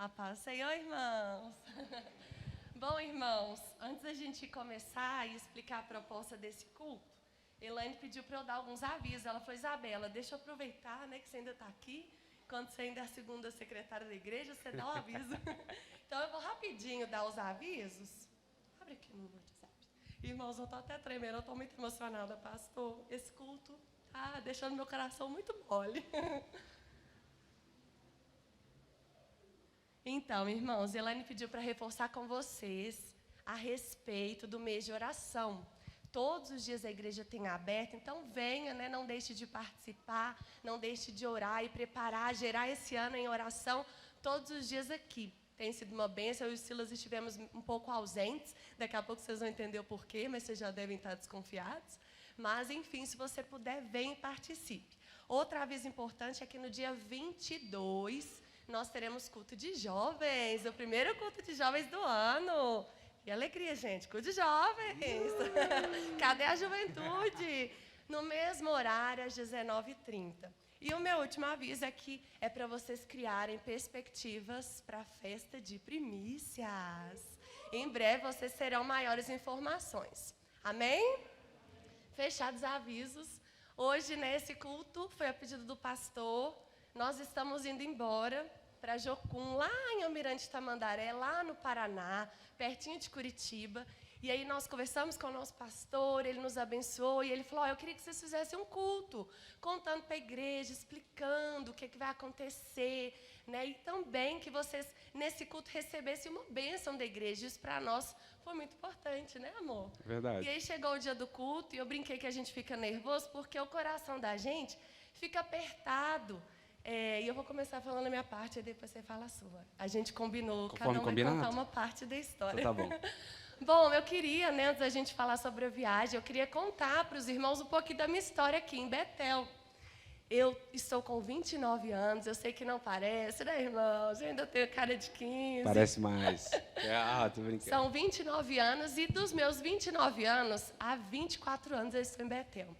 A paz, Senhor, irmãos. Bom, irmãos, antes da gente começar e explicar a proposta desse culto, Elaine pediu para eu dar alguns avisos. Ela falou: Isabela, deixa eu aproveitar, né, que você ainda está aqui. Quando você ainda é a segunda secretária da igreja, você dá o aviso. Então, eu vou rapidinho dar os avisos. Abre aqui no WhatsApp. Irmãos, eu estou até tremendo, eu estou muito emocionada, pastor. Esse culto está deixando meu coração muito mole. Então, irmãos, Elaine pediu para reforçar com vocês a respeito do mês de oração. Todos os dias a igreja tem aberto, então venha, né? Não deixe de participar, não deixe de orar e preparar, gerar esse ano em oração todos os dias aqui. Tem sido uma bênção, eu e o Silas estivemos um pouco ausentes, daqui a pouco vocês vão entender o porquê, mas vocês já devem estar desconfiados. Mas, enfim, se você puder, venha e participe. Outro aviso importante é que no dia 22, nós teremos culto de jovens, o primeiro culto de jovens do ano. Que alegria, gente, culto de jovens. Cadê a juventude? No mesmo horário, às 19h30. E o meu último aviso é que é para vocês criarem perspectivas para a festa de primícias. Em breve, vocês terão maiores informações. Amém? Fechados avisos. Hoje, nesse culto, foi a pedido do pastor, nós estamos indo embora para Jocum, lá em Almirante Tamandaré, lá no Paraná, pertinho de Curitiba. E aí nós conversamos com o nosso pastor, ele nos abençoou e ele falou: eu queria que vocês fizessem um culto, contando para a igreja, explicando o que vai acontecer, né? E também que vocês, nesse culto, recebessem uma bênção da igreja. Isso para nós foi muito importante, né, amor? Verdade. E aí chegou o dia do culto e eu brinquei que a gente fica nervoso porque o coração da gente fica apertado. E eu vou começar falando a minha parte e depois você fala a sua. A gente combinou, Conforme cada um combinado. vai contar uma parte da história. Então tá bom. Bom, eu queria, né, antes da gente falar sobre a viagem, eu queria contar para os irmãos um pouquinho da minha história aqui em Betel. Eu estou com 29 anos, eu sei que não parece, né, irmãos? Eu ainda tenho cara de 15. Parece mais. Tô brincando. São 29 anos e dos meus 29 anos, há 24 anos eu estou em Betel.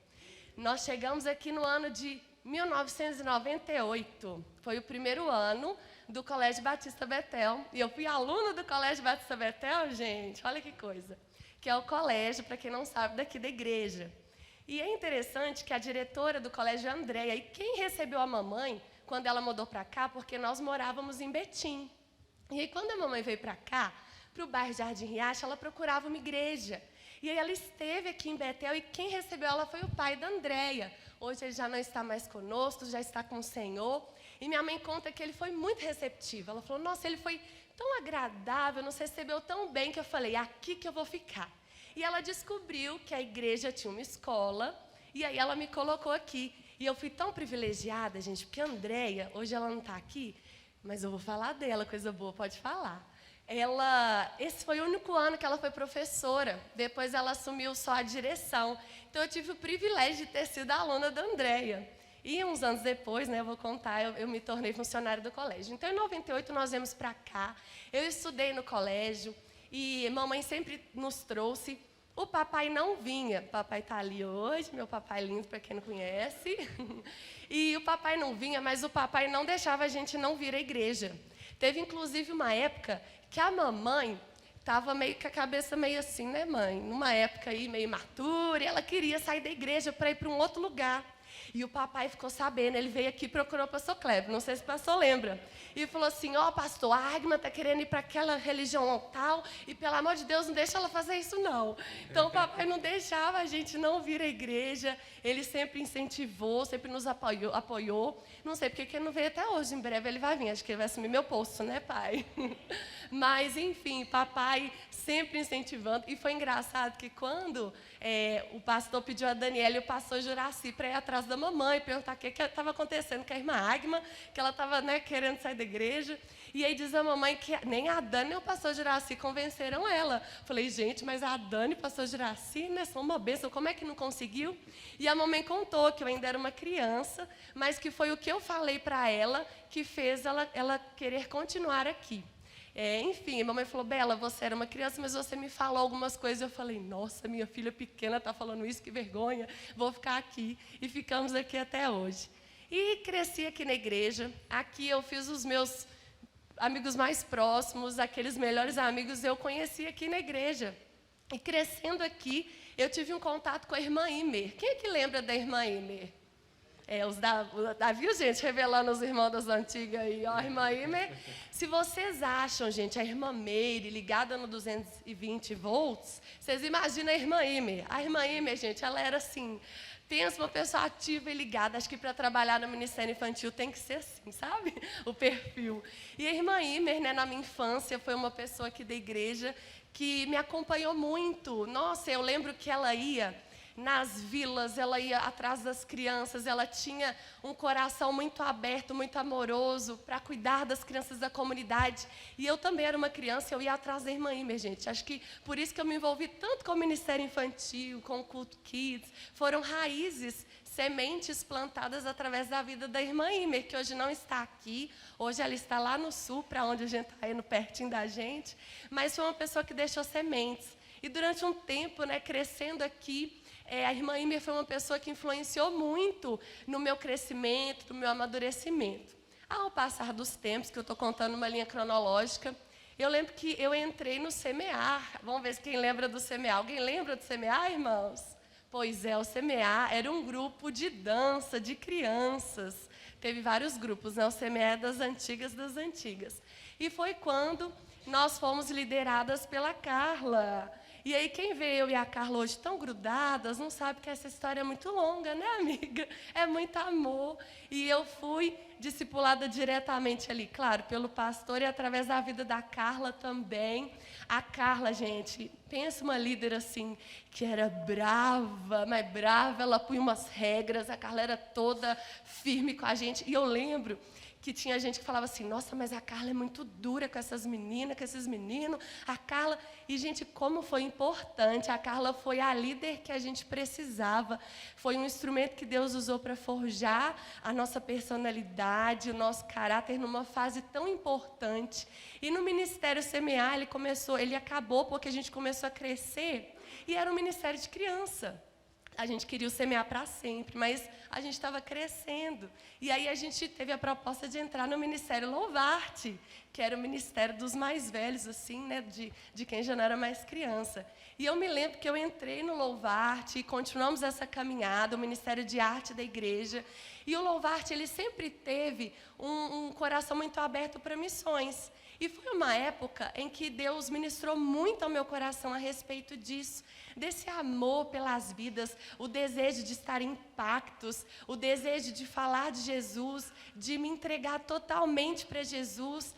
Nós chegamos aqui no ano de 1998. Foi o primeiro ano do Colégio Batista Betel. E eu fui aluna do Colégio Batista Betel, gente, olha que coisa. Que é o colégio, para quem não sabe, daqui da igreja. E é interessante que a diretora do colégio é a Andréia. E quem recebeu a mamãe quando ela mudou para cá, porque nós morávamos em Betim. E aí quando a mamãe veio para cá, para o bairro Jardim Riacho, ela procurava uma igreja. E aí ela esteve aqui em Betel e quem recebeu ela foi o pai da Andréia. Hoje ele já não está mais conosco, já está com o Senhor. E minha mãe conta que ele foi muito receptivo. Ela falou: nossa, ele foi tão agradável, nos recebeu tão bem, que eu falei: aqui que eu vou ficar. E ela descobriu que a igreja tinha uma escola, e aí ela me colocou aqui. E eu fui tão privilegiada, gente, porque a Andréia, hoje ela não está aqui, mas eu vou falar dela, coisa boa, pode falar. Esse foi o único ano que ela foi professora. Depois ela assumiu só a direção. Então eu tive o privilégio de ter sido aluna da Andréia. E uns anos depois, né, eu vou contar, eu me tornei funcionária do colégio. Então em 98 nós viemos para cá. Eu estudei no colégio e mamãe sempre nos trouxe. O papai não vinha. O papai está ali hoje, meu papai lindo, para quem não conhece. E o papai não vinha, mas o papai não deixava a gente não vir à igreja. Teve, inclusive, uma época que a mamãe estava meio com a cabeça meio assim, né, mãe? Numa época aí meio imatura, e ela queria sair da igreja para ir para um outro lugar. E o papai ficou sabendo, ele veio aqui e procurou o pastor Kleber, não sei se o pastor lembra. E falou assim: ó, pastor, a Agma está querendo ir para aquela religião tal, e pelo amor de Deus, não deixa ela fazer isso não. Então o papai não deixava a gente não vir à igreja, ele sempre incentivou, sempre nos apoiou. Não sei porque ele não veio até hoje, em breve ele vai vir, acho que ele vai assumir meu posto, né, pai? Mas, enfim, papai sempre incentivando. E foi engraçado que quando o pastor pediu a Daniela e o pastor Juraci para ir atrás da mamãe, perguntar o que estava acontecendo com a irmã Agma, que ela estava, né, querendo sair da igreja. E aí diz a mamãe que nem a Dani nem o pastor Juraci convenceram ela. Falei: gente, mas a Dani e o pastor Juraci, né, são uma bênção, como é que não conseguiu? E a mamãe contou que eu ainda era uma criança, mas que foi o que eu falei para ela que fez ela querer continuar aqui. Enfim, a mamãe falou: Bela, você era uma criança, mas você me falou algumas coisas. Eu falei: nossa, minha filha pequena está falando isso, que vergonha, vou ficar aqui. E ficamos aqui até hoje. E cresci aqui na igreja. Aqui eu fiz os meus amigos mais próximos, aqueles melhores amigos eu conheci aqui na igreja. E crescendo aqui, eu tive um contato com a irmã Imer. Quem é que lembra da irmã Imer? Viu, gente, revelando os irmãos das antigas aí, ó, a irmã Imer. Se vocês acham, gente, a irmã Meire ligada no 220 volts, vocês imaginam a irmã Imer. A irmã Imer, gente, ela era assim, pensa uma pessoa ativa e ligada. Acho que para trabalhar no Ministério Infantil tem que ser assim, sabe? O perfil. E a irmã Imer, né, na minha infância, foi uma pessoa aqui da igreja que me acompanhou muito. Nossa, eu lembro que ela ia nas vilas, ela ia atrás das crianças, ela tinha um coração muito aberto, muito amoroso para cuidar das crianças da comunidade. E eu também era uma criança, eu ia atrás da irmã Imer, gente. Acho que por isso que eu me envolvi tanto com o Ministério Infantil, com o Culto Kids. Foram raízes, sementes plantadas através da vida da irmã Imer, que hoje não está aqui. Hoje ela está lá no sul, para onde a gente está indo pertinho da gente. Mas foi uma pessoa que deixou sementes. E durante um tempo, né, crescendo aqui, a irmã Imer foi uma pessoa que influenciou muito no meu crescimento, no meu amadurecimento. Ao passar dos tempos, que eu estou contando uma linha cronológica, eu lembro que eu entrei no Semear. Vamos ver se quem lembra do Semear. Alguém lembra do Semear, irmãos? Pois é, o Semear era um grupo de dança de crianças. Teve vários grupos, né? O Semear é das antigas. E foi quando nós fomos lideradas pela Carla. E aí, quem vê eu e a Carla hoje tão grudadas, não sabe que essa história é muito longa, né, amiga? É muito amor. E eu fui discipulada diretamente ali, claro, pelo pastor e através da vida da Carla também. A Carla, gente, pensa uma líder assim, que era brava, mas brava, ela punha umas regras, a Carla era toda firme com a gente. E eu lembro que tinha gente que falava assim, nossa, mas a Carla é muito dura com essas meninas, com esses meninos. A Carla, e gente, como foi importante, a Carla foi a líder que a gente precisava. Foi um instrumento que Deus usou para forjar a nossa personalidade, o nosso caráter numa fase tão importante. E no Ministério Semear, ele acabou porque a gente começou a crescer e era um ministério de criança. A gente queria o Semear para sempre, mas a gente estava crescendo. E aí a gente teve a proposta de entrar no Ministério Louvarte, que era o ministério dos mais velhos, assim, né, de quem já não era mais criança. E eu me lembro que eu entrei no Louvarte e continuamos essa caminhada, o Ministério de Arte da igreja. E o Louvarte, ele sempre teve um coração muito aberto para missões. E foi uma época em que Deus ministrou muito ao meu coração a respeito disso, desse amor pelas vidas, o desejo de estar em pactos, o desejo de falar de Jesus, de me entregar totalmente para Jesus.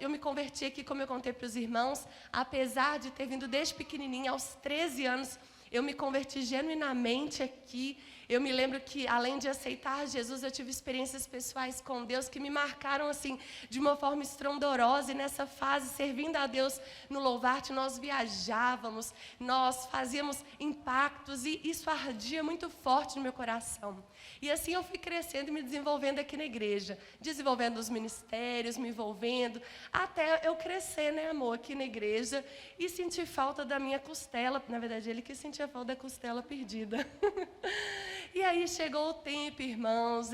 Eu me converti aqui, como eu contei para os irmãos, apesar de ter vindo desde pequenininha, aos 13 anos, eu me converti genuinamente aqui. Eu me lembro que, além de aceitar Jesus, eu tive experiências pessoais com Deus que me marcaram assim de uma forma estrondorosa. E nessa fase, servindo a Deus no Louvarte, nós viajávamos, nós fazíamos impactos e isso ardia muito forte no meu coração. E assim eu fui crescendo e me desenvolvendo aqui na igreja, desenvolvendo os ministérios, me envolvendo, até eu crescer, né, amor, aqui na igreja e sentir falta da minha costela. Na verdade, ele que sentia falta da costela perdida. E aí chegou o tempo, irmãos,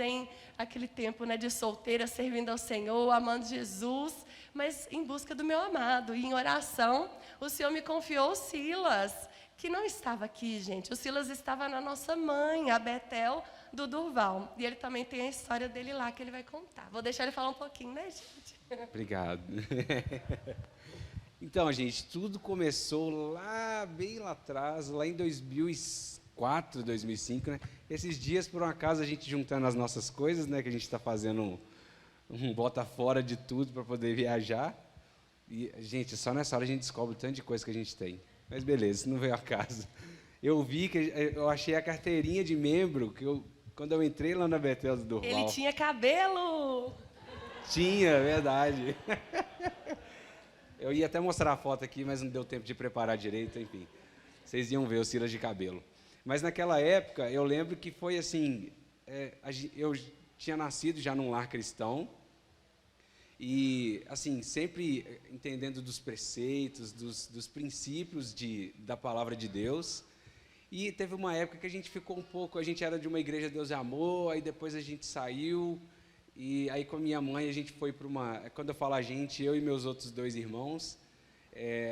aquele tempo, né, de solteira, servindo ao Senhor, amando Jesus, mas em busca do meu amado. E em oração, o Senhor me confiou o Silas, que não estava aqui, gente. O Silas estava na nossa mãe, a Betel, do Durval. E ele também tem a história dele lá, que ele vai contar. Vou deixar ele falar um pouquinho, né, gente? Obrigado. Então, gente, tudo começou bem lá atrás, lá em 2004, 2005, né? Esses dias, por um acaso, a gente juntando as nossas coisas, né? Que a gente está fazendo um bota fora de tudo para poder viajar. E, gente, só nessa hora a gente descobre o tanto de coisa que a gente tem. Mas beleza, isso não veio a caso. Eu vi que eu achei a carteirinha de membro, quando eu entrei lá na Betel do Durval. Ele tinha cabelo! Tinha, verdade. Eu ia até mostrar a foto aqui, mas não deu tempo de preparar direito, enfim. Vocês iam ver o Silas de cabelo. Mas naquela época, eu lembro que foi assim, eu tinha nascido já num lar cristão, e assim, sempre entendendo dos preceitos, dos princípios da palavra de Deus. E teve uma época que a gente ficou a gente era de uma igreja Deus é Amor, aí depois a gente saiu, E aí com a minha mãe a gente foi para quando eu falo a gente, eu e meus outros 2 irmãos,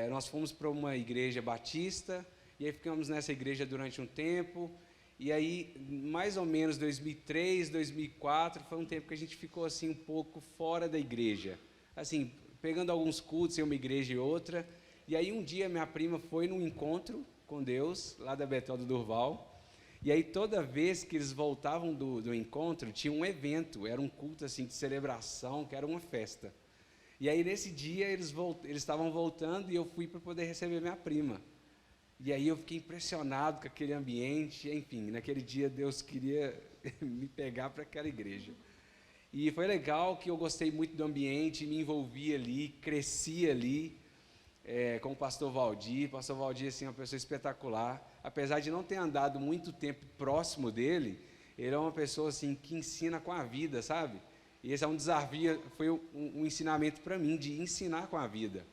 nós fomos para uma igreja batista, e aí ficamos nessa igreja durante um tempo, e aí mais ou menos 2003, 2004, foi um tempo que a gente ficou assim um pouco fora da igreja, assim, pegando alguns cultos em uma igreja e outra, e aí um dia minha prima foi num encontro com Deus, lá da Betel do Durval, e aí toda vez que eles voltavam do encontro, tinha um evento, era um culto assim de celebração, que era uma festa. E aí nesse dia eles estavam voltando e eu fui para poder receber minha prima. E aí eu fiquei impressionado com aquele ambiente, enfim, naquele dia Deus queria me pegar para aquela igreja. E foi legal que eu gostei muito do ambiente, me envolvi ali, cresci ali, com o pastor Valdir. O pastor Valdir, assim, é uma pessoa espetacular. Apesar de não ter andado muito tempo próximo dele, ele é uma pessoa assim, que ensina com a vida, sabe? E esse é um desafio, foi um ensinamento para mim, de ensinar com a vida.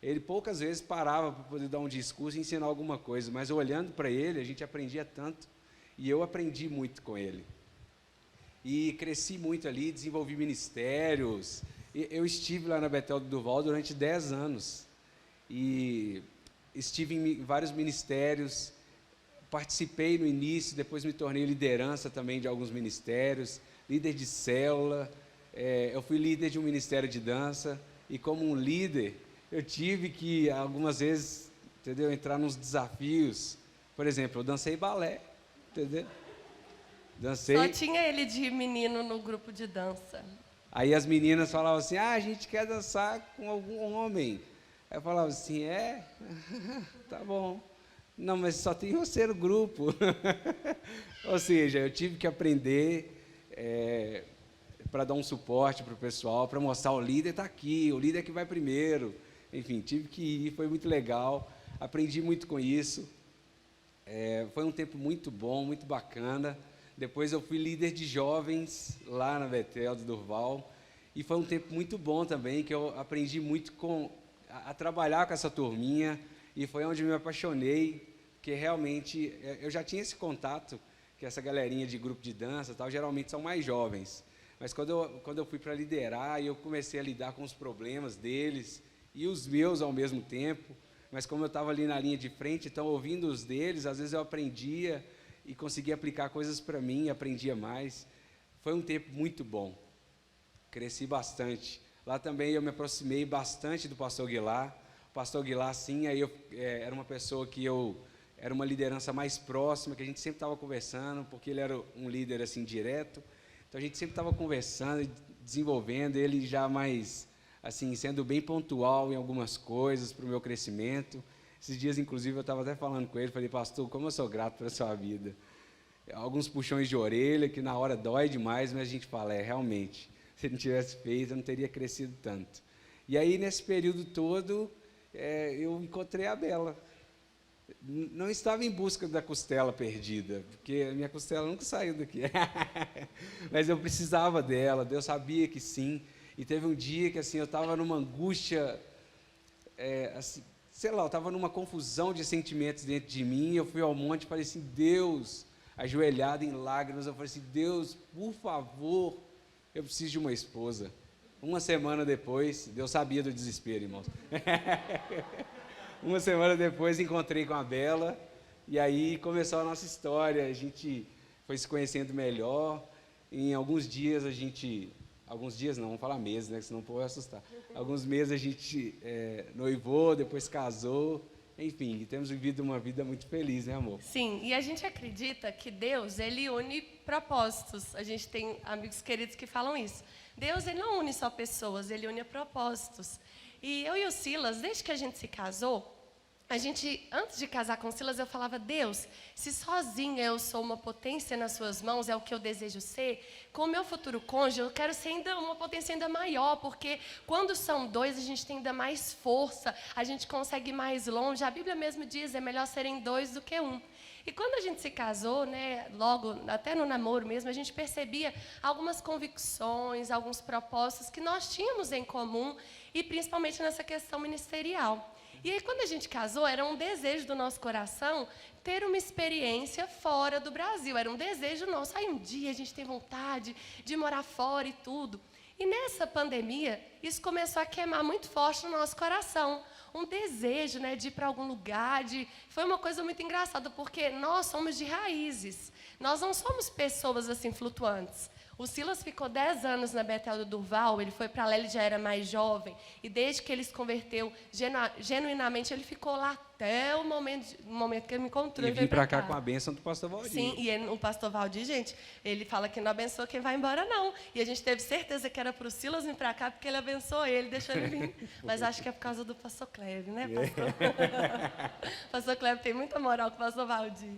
Ele poucas vezes parava para poder dar um discurso e ensinar alguma coisa, mas olhando para ele, a gente aprendia tanto, e eu aprendi muito com ele. E cresci muito ali, desenvolvi ministérios. Eu estive lá na Betel do Durval durante 10 anos, e estive em vários ministérios, participei no início, depois me tornei liderança também de alguns ministérios, líder de célula, eu fui líder de um ministério de dança, e como um líder, eu tive que, algumas vezes, entendeu, entrar nos desafios. Por exemplo, eu dancei balé, entendeu? Dancei. Só tinha ele de menino no grupo de dança. Aí as meninas falavam assim, a gente quer dançar com algum homem. Aí eu falava assim, tá bom. Não, mas só tem você no grupo. Ou seja, eu tive que aprender para dar um suporte para o pessoal, para mostrar o líder está aqui, o líder que vai primeiro. Enfim, tive que ir, foi muito legal, aprendi muito com isso. Foi um tempo muito bom, muito bacana. Depois eu fui líder de jovens lá na Betel do Durval, e foi um tempo muito bom também, que eu aprendi muito a trabalhar com essa turminha, e foi onde eu me apaixonei, porque realmente eu já tinha esse contato, que essa galerinha de grupo de dança tal, geralmente são mais jovens, mas quando eu fui para liderar, eu comecei a lidar com os problemas deles, e os meus ao mesmo tempo, mas como eu estava ali na linha de frente, então ouvindo os deles, às vezes eu aprendia, e conseguia aplicar coisas para mim, aprendia mais. Foi um tempo muito bom, cresci bastante. Lá também eu me aproximei bastante do pastor Guilar. O pastor Guilar, sim, aí era uma pessoa que era uma liderança mais próxima, que a gente sempre estava conversando, porque ele era um líder assim direto. Então a gente sempre estava conversando, desenvolvendo, ele já mais, assim, sendo bem pontual em algumas coisas para o meu crescimento. Esses dias, inclusive, eu estava até falando com ele, falei, pastor, como eu sou grato pela sua vida. Alguns puxões de orelha, que na hora dói demais, mas a gente fala, realmente, se ele não tivesse feito, eu não teria crescido tanto. E aí, nesse período todo, eu encontrei a Bela. Não estava em busca da costela perdida, porque a minha costela nunca saiu daqui. Mas eu precisava dela, Deus sabia que sim. E teve um dia que assim, eu estava numa angústia, assim, sei lá, eu estava numa confusão de sentimentos dentro de mim, eu fui ao monte e falei assim, Deus, ajoelhado em lágrimas, eu falei assim, Deus, por favor, eu preciso de uma esposa. Uma semana depois, Deus sabia do desespero, irmãos. Uma semana depois, encontrei com a Bela, e aí começou a nossa história, a gente foi se conhecendo melhor, em alguns dias alguns dias não, vamos falar meses, né, senão o povo vai assustar. Alguns meses a gente noivou, depois casou, enfim, temos vivido uma vida muito feliz, né, amor? Sim, e a gente acredita que Deus, ele une propósitos. A gente tem amigos queridos que falam isso. Deus, ele não une só pessoas, ele une propósitos. E eu e o Silas, desde que a gente se casou, antes de casar com o Silas, eu falava, Deus, se sozinha eu sou uma potência nas suas mãos, é o que eu desejo ser, com o meu futuro cônjuge, eu quero ser ainda uma potência ainda maior, porque quando são dois, a gente tem ainda mais força, a gente consegue ir mais longe. A Bíblia mesmo diz, é melhor serem dois do que um. E quando a gente se casou, né, logo, até no namoro mesmo, a gente percebia algumas convicções, alguns propósitos que nós tínhamos em comum, e principalmente nessa questão ministerial. E aí, quando a gente casou, era um desejo do nosso coração ter uma experiência fora do Brasil. Era um desejo nosso. Aí, um dia, a gente tem vontade de morar fora e tudo. E nessa pandemia, isso começou a queimar muito forte no nosso coração. Um desejo, né, de ir para algum lugar. Foi uma coisa muito engraçada, porque nós somos de raízes. Nós não somos pessoas assim flutuantes. O Silas ficou 10 anos na Betel do Durval, ele foi para lá, ele já era mais jovem, e desde que ele se converteu, genuinamente, ele ficou lá até o momento que ele me encontrou. E vim para cá com a bênção do pastor Valdir. Sim, e o pastor Valdir, gente, ele fala que não abençoa quem vai embora, não. E a gente teve certeza que era para o Silas vir para cá, porque ele abençoou ele, deixou ele vir. Mas acho que é por causa do pastor Cleve, né, pastor? O pastor Cleve tem muita moral com o pastor Valdir.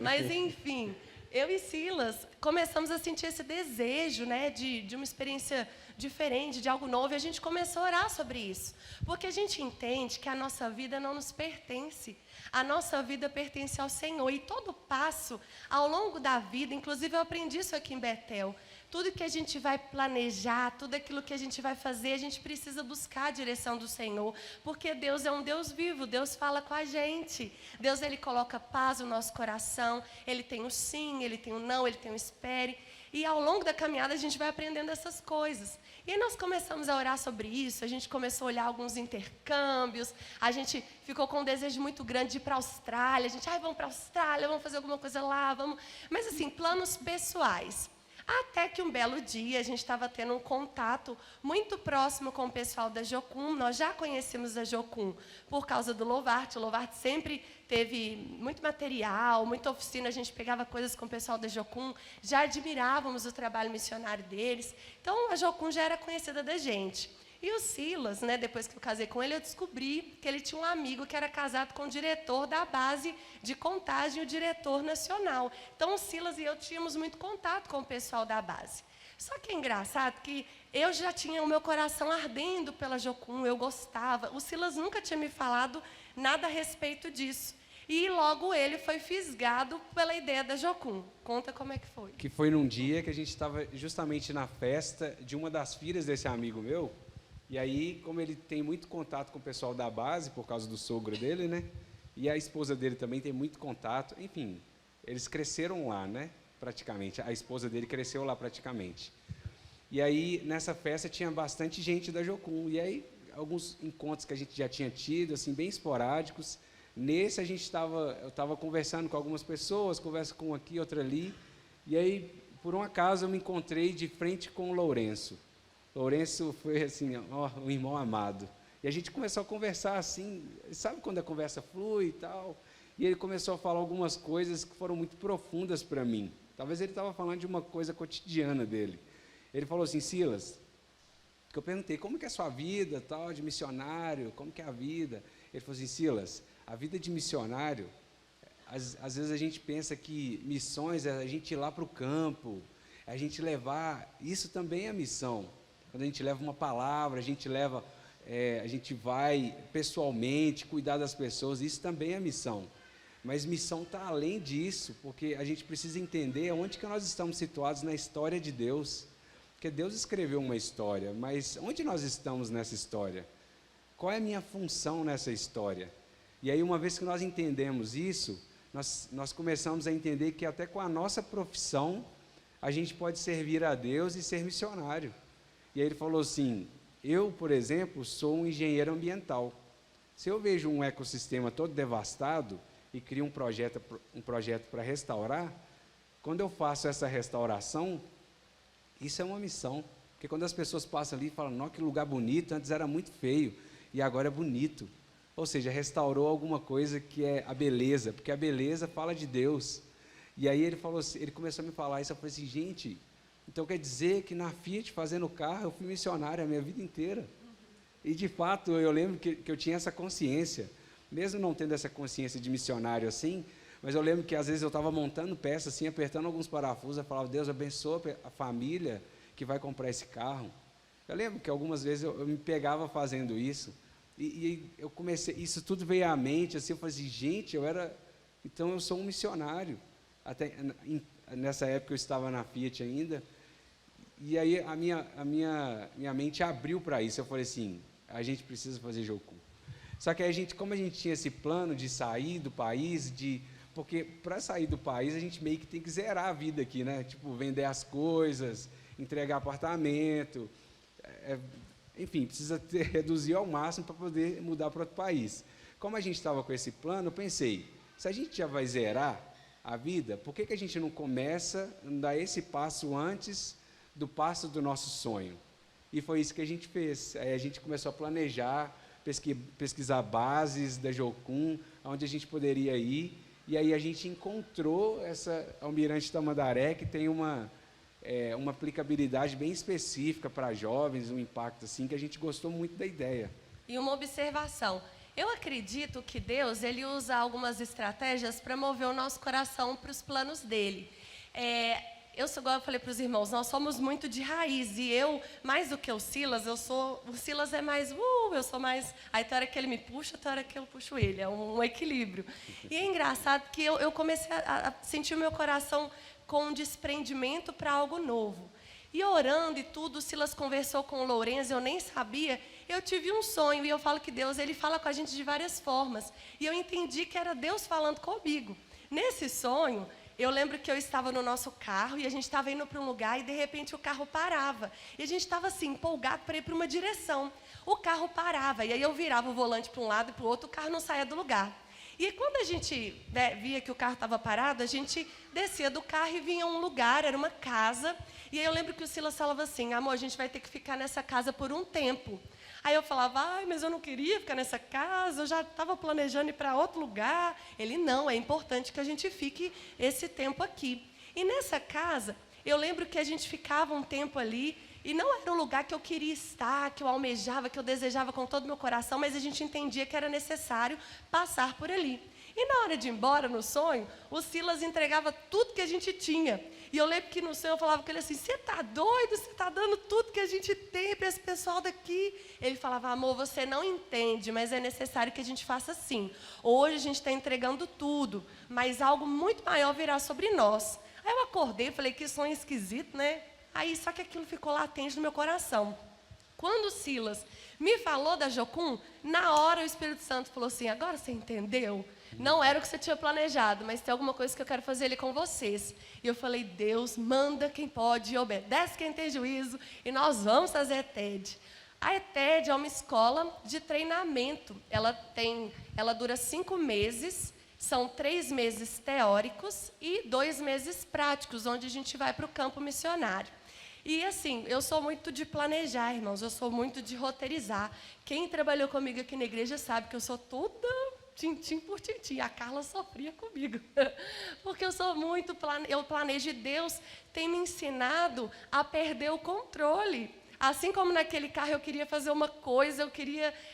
Mas, enfim, eu e Silas começamos a sentir esse desejo, né, de uma experiência diferente, de algo novo, e a gente começou a orar sobre isso. Porque a gente entende que a nossa vida não nos pertence. A nossa vida pertence ao Senhor. E todo passo, ao longo da vida, inclusive eu aprendi isso aqui em Betel, tudo que a gente vai planejar, tudo aquilo que a gente vai fazer, a gente precisa buscar a direção do Senhor, porque Deus é um Deus vivo, Deus fala com a gente. Deus, Ele coloca paz no nosso coração, Ele tem o sim, Ele tem o não, Ele tem o espere. E ao longo da caminhada a gente vai aprendendo essas coisas. E aí nós começamos a orar sobre isso, a gente começou a olhar alguns intercâmbios, a gente ficou com um desejo muito grande de ir para a Austrália, a gente, vamos para a Austrália, vamos fazer alguma coisa lá, vamos... Mas assim, planos pessoais. Até que um belo dia a gente estava tendo um contato muito próximo com o pessoal da Jocum. Nós já conhecemos a Jocum por causa do Louvarte. O Louvarte sempre teve muito material, muita oficina. A gente pegava coisas com o pessoal da Jocum. Já admirávamos o trabalho missionário deles. Então, a Jocum já era conhecida da gente. E o Silas, né, depois que eu casei com ele, eu descobri que ele tinha um amigo que era casado com o diretor da base de Contagem, o diretor nacional. Então, o Silas e eu tínhamos muito contato com o pessoal da base. Só que é engraçado que eu já tinha o meu coração ardendo pela Jocum, eu gostava. O Silas nunca tinha me falado nada a respeito disso. E logo ele foi fisgado pela ideia da Jocum. Conta como é que foi. Que foi num dia que a gente estava justamente na festa de uma das filhas desse amigo meu. E aí, como ele tem muito contato com o pessoal da base, por causa do sogro dele, né? E a esposa dele também tem muito contato. Enfim, eles cresceram lá, né? Praticamente. A esposa dele cresceu lá praticamente. E aí, nessa festa, tinha bastante gente da Jocum. E aí, alguns encontros que a gente já tinha tido, assim, bem esporádicos. Nesse, eu estava conversando com algumas pessoas, conversa com um aqui, outra ali. E aí, por um acaso, eu me encontrei de frente com o Lourenço. Lourenço foi assim, um irmão amado. E a gente começou a conversar assim, sabe quando a conversa flui e tal? E ele começou a falar algumas coisas que foram muito profundas para mim. Talvez ele estava falando de uma coisa cotidiana dele. Ele falou assim, Silas, que eu perguntei, como que é a sua vida, tal, de missionário, como que é a vida? Ele falou assim, Silas, a vida de missionário, às vezes a gente pensa que missões é a gente ir lá para o campo, é a gente levar, isso também é missão. Quando a gente leva uma palavra, a gente vai pessoalmente cuidar das pessoas, isso também é missão. Mas missão está além disso, porque a gente precisa entender onde que nós estamos situados na história de Deus. Porque Deus escreveu uma história, mas onde nós estamos nessa história? Qual é a minha função nessa história? E aí, uma vez que nós entendemos isso, nós começamos a entender que até com a nossa profissão, a gente pode servir a Deus e ser missionário. E aí ele falou assim, eu, por exemplo, sou um engenheiro ambiental. Se eu vejo um ecossistema todo devastado e crio um projeto para restaurar, quando eu faço essa restauração, isso é uma missão. Porque quando as pessoas passam ali e falam, nossa, que lugar bonito, antes era muito feio e agora é bonito. Ou seja, restaurou alguma coisa que é a beleza, porque a beleza fala de Deus. E aí ele falou assim, ele começou a me falar isso, eu falei assim, gente... Então, quer dizer que na Fiat, fazendo carro, eu fui missionário a minha vida inteira. E, de fato, eu lembro que eu tinha essa consciência, mesmo não tendo essa consciência de missionário assim, mas eu lembro que, às vezes, eu estava montando peça, assim, apertando alguns parafusos, eu falava, Deus, abençoa a família que vai comprar esse carro. Eu lembro que, algumas vezes, eu me pegava fazendo isso, e eu comecei, isso tudo veio à mente, assim, eu falei assim, gente, então eu sou um missionário. Até nessa época eu estava na Fiat ainda, e aí a minha mente abriu para isso. Eu falei assim, a gente precisa fazer jocum. Só que como a gente tinha esse plano de sair do país, porque para sair do país a gente meio que tem que zerar a vida aqui, né? Tipo, vender as coisas, entregar apartamento, enfim, precisa reduzir ao máximo para poder mudar para outro país. Como a gente estava com esse plano, eu pensei, se a gente já vai zerar a vida, por que a gente não começa a dar esse passo antes do passo do nosso sonho? E foi isso que a gente fez. Aí a gente começou a planejar, pesquisar bases da Jocum, onde a gente poderia ir, e aí a gente encontrou essa Almirante Tamandaré, que tem uma aplicabilidade bem específica para jovens, um impacto assim, que a gente gostou muito da ideia. E uma observação. Eu acredito que Deus, ele usa algumas estratégias para mover o nosso coração para os planos dele. Igual eu falei para os irmãos, nós somos muito de raiz, e eu, mais do que o Silas, o Silas é mais, eu sou mais, aí tem hora que ele me puxa, tem hora que eu puxo ele, é um equilíbrio. E é engraçado que eu comecei a sentir o meu coração com um desprendimento para algo novo. E orando e tudo, o Silas conversou com o Lourenço, eu nem sabia, eu tive um sonho, e eu falo que Deus, ele fala com a gente de várias formas, e eu entendi que era Deus falando comigo. Nesse sonho, eu lembro que eu estava no nosso carro e a gente estava indo para um lugar e, de repente, o carro parava. E a gente estava, assim, empolgado para ir para uma direção. O carro parava e aí eu virava o volante para um lado e para o outro, o carro não saía do lugar. E quando a gente via que o carro estava parado, a gente descia do carro e vinha a um lugar, era uma casa. E aí eu lembro que o Silas falava assim, amor, a gente vai ter que ficar nessa casa por um tempo. Aí eu falava, mas eu não queria ficar nessa casa, eu já estava planejando ir para outro lugar. Ele, não, é importante que a gente fique esse tempo aqui. E nessa casa, eu lembro que a gente ficava um tempo ali, e não era o lugar que eu queria estar, que eu almejava, que eu desejava com todo o meu coração, mas a gente entendia que era necessário passar por ali. E na hora de ir embora, no sonho, o Silas entregava tudo que a gente tinha. E eu lembro que no sonho eu falava com ele assim, você está doido? Você está dando tudo que a gente tem para esse pessoal daqui? Ele falava, amor, você não entende, mas é necessário que a gente faça assim. Hoje a gente está entregando tudo, mas algo muito maior virá sobre nós. Aí eu acordei e falei, que sonho esquisito, né? Aí só que aquilo ficou latente no meu coração. Quando o Silas me falou da Jocum, na hora o Espírito Santo falou assim, agora você entendeu? Não era o que você tinha planejado, mas tem alguma coisa que eu quero fazer ali com vocês. E eu falei, Deus, manda quem pode e obedece quem tem juízo, e nós vamos fazer a ETED. A ETED é uma escola de treinamento. Ela dura 5 meses, são 3 meses teóricos e 2 meses práticos, onde a gente vai para o campo missionário. E assim, eu sou muito de planejar, irmãos, eu sou muito de roteirizar. Quem trabalhou comigo aqui na igreja sabe que eu sou toda tintim por tintim. A Carla sofria comigo, porque eu sou muito, eu planejo, e Deus tem me ensinado a perder o controle. Assim como naquele carro eu queria fazer uma coisa,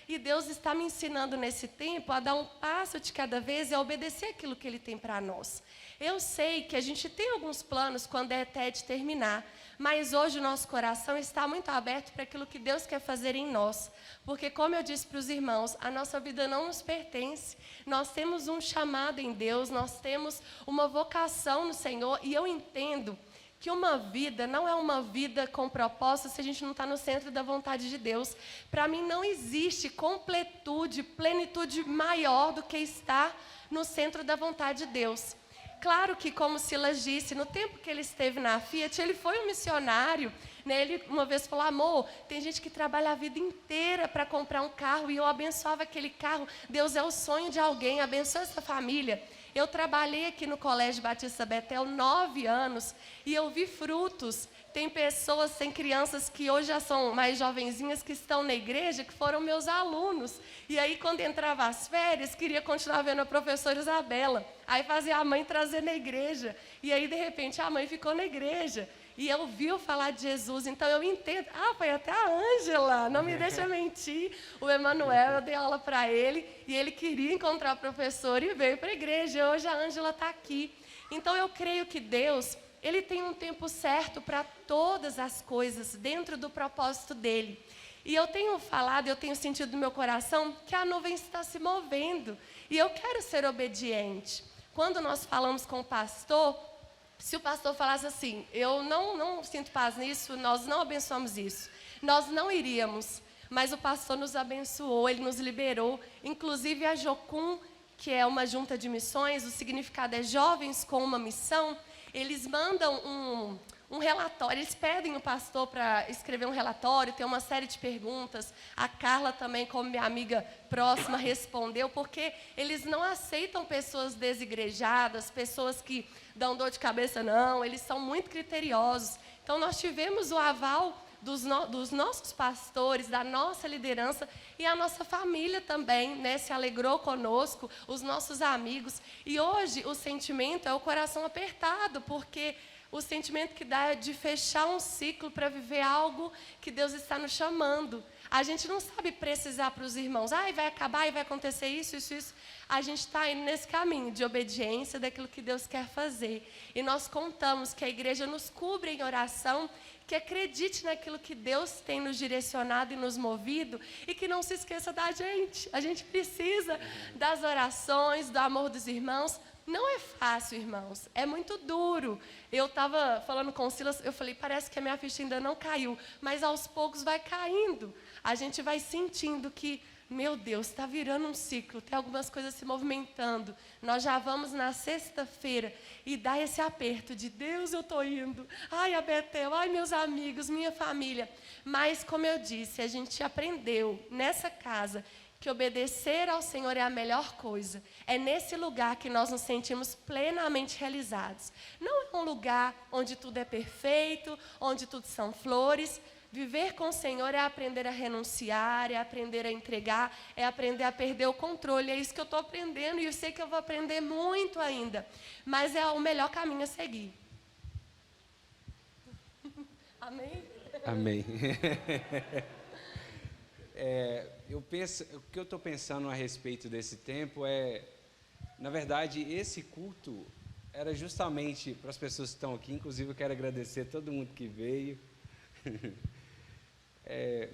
e Deus está me ensinando nesse tempo a dar um passo de cada vez e a obedecer aquilo que Ele tem para nós. Eu sei que a gente tem alguns planos quando a ETED terminar, mas hoje o nosso coração está muito aberto para aquilo que Deus quer fazer em nós. Porque, como eu disse para os irmãos, a nossa vida não nos pertence. Nós temos um chamado em Deus, nós temos uma vocação no Senhor, e eu entendo que uma vida não é uma vida com propósito se a gente não está no centro da vontade de Deus. Para mim não existe completude, plenitude maior do que estar no centro da vontade de Deus. Claro que, como Silas disse, no tempo que ele esteve na Fiat, ele foi um missionário, né? Ele uma vez falou, amor, tem gente que trabalha a vida inteira para comprar um carro, e eu abençoava aquele carro. Deus é o sonho de alguém, abençoa essa família. Eu trabalhei aqui no Colégio Batista Betel 9 anos, e eu vi frutos. Tem pessoas, tem crianças que hoje já são mais jovenzinhas, que estão na igreja, que foram meus alunos. E aí, quando entrava as férias, queria continuar vendo a professora Isabela. Aí fazia a mãe trazer na igreja. E aí, de repente, a mãe ficou na igreja. E ouviu falar de Jesus. Então, eu entendo. Foi até a Ângela, não me deixa mentir. O Emanuel, eu dei aula para ele, e ele queria encontrar a professora e veio para a igreja. Hoje a Ângela está aqui. Então, eu creio que Deus, Ele tem um tempo certo para todas as coisas, dentro do propósito dEle. E eu tenho falado, eu tenho sentido no meu coração que a nuvem está se movendo. E eu quero ser obediente. Quando nós falamos com o pastor, se o pastor falasse assim, eu não sinto paz nisso, nós não abençoamos isso, nós não iríamos. mas o pastor nos abençoou, ele nos liberou. Inclusive a Jocum, que é uma junta de missões, o significado é jovens com uma missão, eles mandam um relatório, eles pedem o pastor para escrever um relatório, tem uma série de perguntas. A Carla também, como minha amiga próxima, respondeu, porque eles não aceitam pessoas desigrejadas, pessoas que dão dor de cabeça, não, eles são muito criteriosos. Então, nós tivemos o aval dos nossos pastores, da nossa liderança, e a nossa família também, né, se alegrou conosco, os nossos amigos. E hoje o sentimento é o coração apertado, porque o sentimento que dá é de fechar um ciclo para viver algo que Deus está nos chamando. A gente não sabe precisar para os irmãos, vai acabar e vai acontecer isso, isso, isso. A gente está indo nesse caminho de obediência daquilo que Deus quer fazer. E nós contamos que a igreja nos cubre em oração, que acredite naquilo que Deus tem nos direcionado e nos movido, e que não se esqueça da gente. A gente precisa das orações, do amor dos irmãos. Não é fácil, irmãos, é muito duro. Eu estava falando com o Silas, eu falei, parece que a minha ficha ainda não caiu, mas aos poucos vai caindo. A gente vai sentindo que, meu Deus, está virando um ciclo, tem algumas coisas se movimentando. Nós já vamos na sexta-feira e dá esse aperto de Deus, eu estou indo. Ai, a Betel, ai, meus amigos, minha família. Mas, como eu disse, a gente aprendeu nessa casa que obedecer ao Senhor é a melhor coisa. É nesse lugar que nós nos sentimos plenamente realizados. Não é um lugar onde tudo é perfeito, onde tudo são flores. Viver com o Senhor é aprender a renunciar, é aprender a entregar, é aprender a perder o controle. É isso que eu estou aprendendo e eu sei que eu vou aprender muito ainda. Mas é o melhor caminho a seguir. Amém? Amém. O que eu estou pensando a respeito desse tempo é, na verdade, esse culto era justamente para as pessoas que estão aqui, inclusive eu quero agradecer a todo mundo que veio.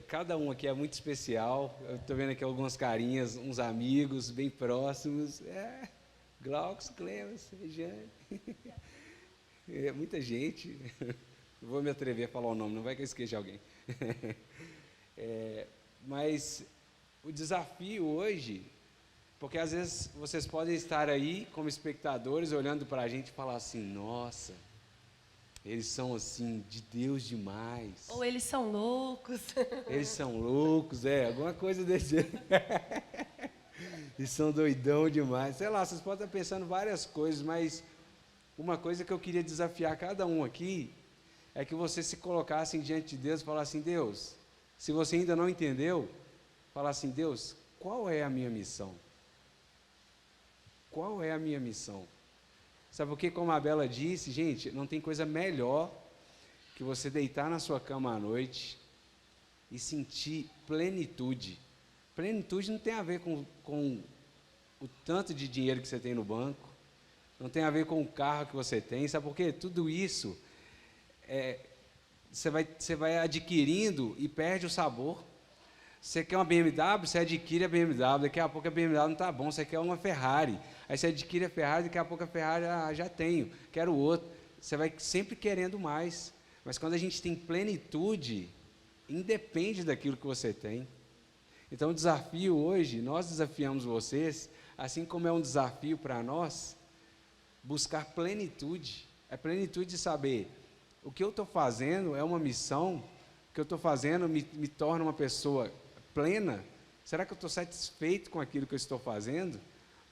Cada um aqui é muito especial, eu estou vendo aqui algumas carinhas, uns amigos bem próximos, Glaucus, Clemens, Regiane, muita gente, não vou me atrever a falar o nome, não vai que eu esqueça de alguém. Mas o desafio hoje, porque às vezes vocês podem estar aí como espectadores olhando para a gente e falar assim, nossa, eles são assim, de Deus demais. Ou eles são loucos. Eles são loucos, alguma coisa desse jeito. Eles são doidão demais. Sei lá, vocês podem estar pensando várias coisas, mas uma coisa que eu queria desafiar cada um aqui é que vocês se colocassem diante de Deus e falassem, Deus, se você ainda não entendeu, fala assim, Deus, qual é a minha missão? Qual é a minha missão? Sabe por quê? Como a Bela disse, gente, não tem coisa melhor que você deitar na sua cama à noite e sentir plenitude. Plenitude não tem a ver com o tanto de dinheiro que você tem no banco, não tem a ver com o carro que você tem, sabe por quê? Tudo isso você vai adquirindo e perde o sabor. Você quer uma BMW, você adquire a BMW, daqui a pouco a BMW não está bom, você quer uma Ferrari, aí você adquire a Ferrari, daqui a pouco a Ferrari, já tenho, quero outro. Você vai sempre querendo mais, mas quando a gente tem plenitude, independe daquilo que você tem. Então o desafio hoje, nós desafiamos vocês, assim como é um desafio para nós, buscar plenitude. É plenitude de saber, o que eu estou fazendo é uma missão, o que eu estou fazendo me torna uma pessoa plena. Será que eu estou satisfeito com aquilo que eu estou fazendo?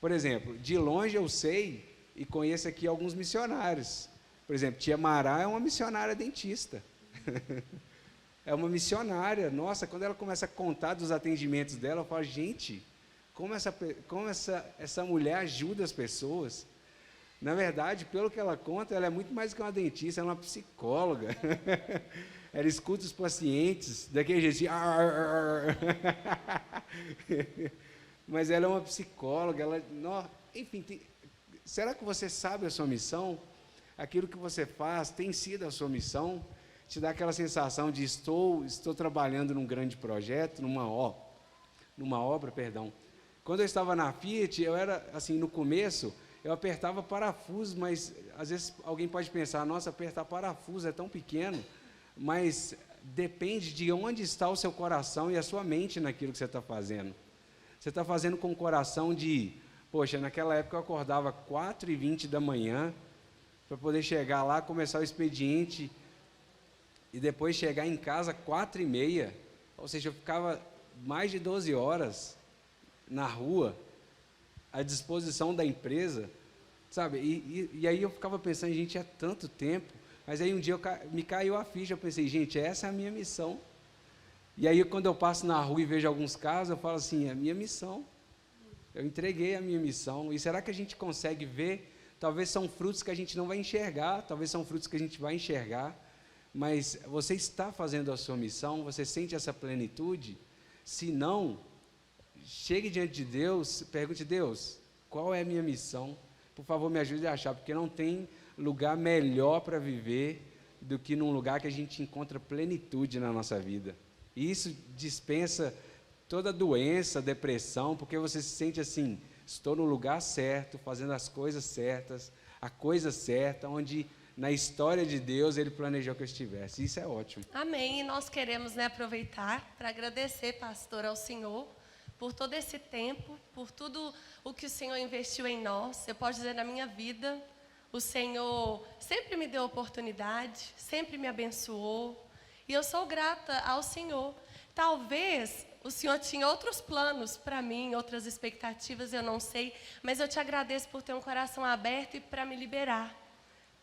Por exemplo, de longe eu sei e conheço aqui alguns missionários. Por exemplo, tia Mará é uma missionária dentista. É uma missionária. Nossa, quando ela começa a contar dos atendimentos dela, eu falo, gente, como essa mulher ajuda as pessoas. Na verdade, pelo que ela conta, ela é muito mais que uma dentista, ela é uma psicóloga. Ela escuta os pacientes, daquele jeito assim, mas ela é uma psicóloga, enfim, será que você sabe a sua missão? Aquilo que você faz tem sido a sua missão? Te dá aquela sensação de estou trabalhando num grande projeto, numa obra. Quando eu estava na Fiat, eu era, assim, no começo, eu apertava parafuso, mas às vezes alguém pode pensar, nossa, apertar parafuso é tão pequeno, mas depende de onde está o seu coração e a sua mente naquilo que você está fazendo. Você está fazendo com o coração de, poxa, naquela época eu acordava 4h20 da manhã para poder chegar lá, começar o expediente e depois chegar em casa 4h30, ou seja, eu ficava mais de 12 horas na rua, à disposição da empresa, sabe? E aí eu ficava pensando, gente, é tanto tempo. Mas aí um dia me caiu a ficha, eu pensei, gente, essa é a minha missão. E aí quando eu passo na rua e vejo alguns casos, eu falo assim, é a minha missão. Eu entreguei a minha missão. E será que a gente consegue ver? Talvez são frutos que a gente não vai enxergar, talvez são frutos que a gente vai enxergar, mas você está fazendo a sua missão? Você sente essa plenitude? Se não, chegue diante de Deus, pergunte, Deus, qual é a minha missão? Por favor, me ajude a achar, porque não tem lugar melhor para viver do que num lugar que a gente encontra plenitude na nossa vida. E isso dispensa toda doença, depressão, porque você se sente assim, estou no lugar certo, fazendo as coisas certas, a coisa certa, onde na história de Deus Ele planejou que eu estivesse. Isso é ótimo. Amém. E nós queremos, aproveitar para agradecer, pastor, ao Senhor, por todo esse tempo, por tudo o que o Senhor investiu em nós. Eu posso dizer, na minha vida, o Senhor sempre me deu oportunidade, sempre me abençoou, e eu sou grata ao Senhor. Talvez o Senhor tinha outros planos para mim, outras expectativas, eu não sei, mas eu te agradeço por ter um coração aberto e para me liberar,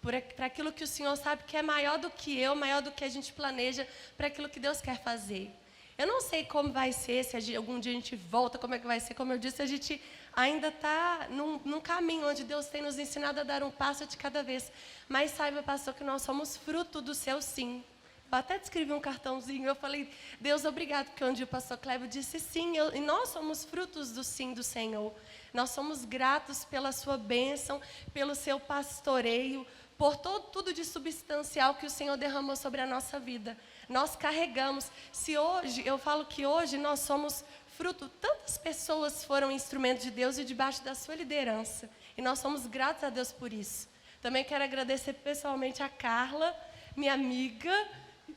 para aquilo que o Senhor sabe que é maior do que eu, maior do que a gente planeja, para aquilo que Deus quer fazer. Eu não sei como vai ser, se algum dia a gente volta, como é que vai ser. Como eu disse, a gente ainda está num caminho onde Deus tem nos ensinado a dar um passo de cada vez. Mas saiba, pastor, que nós somos fruto do seu sim. Eu até escrevi um cartãozinho, eu falei, Deus, obrigado, porque um dia o pastor Cléber disse sim, e nós somos frutos do sim do Senhor. Nós somos gratos pela sua bênção, pelo seu pastoreio, por tudo de substancial que o Senhor derramou sobre a nossa vida. Nós carregamos. Se hoje, eu falo que hoje nós somos fruto, tantas pessoas foram instrumentos de Deus e debaixo da sua liderança. E nós somos gratos a Deus por isso. Também quero agradecer pessoalmente a Carla, minha amiga.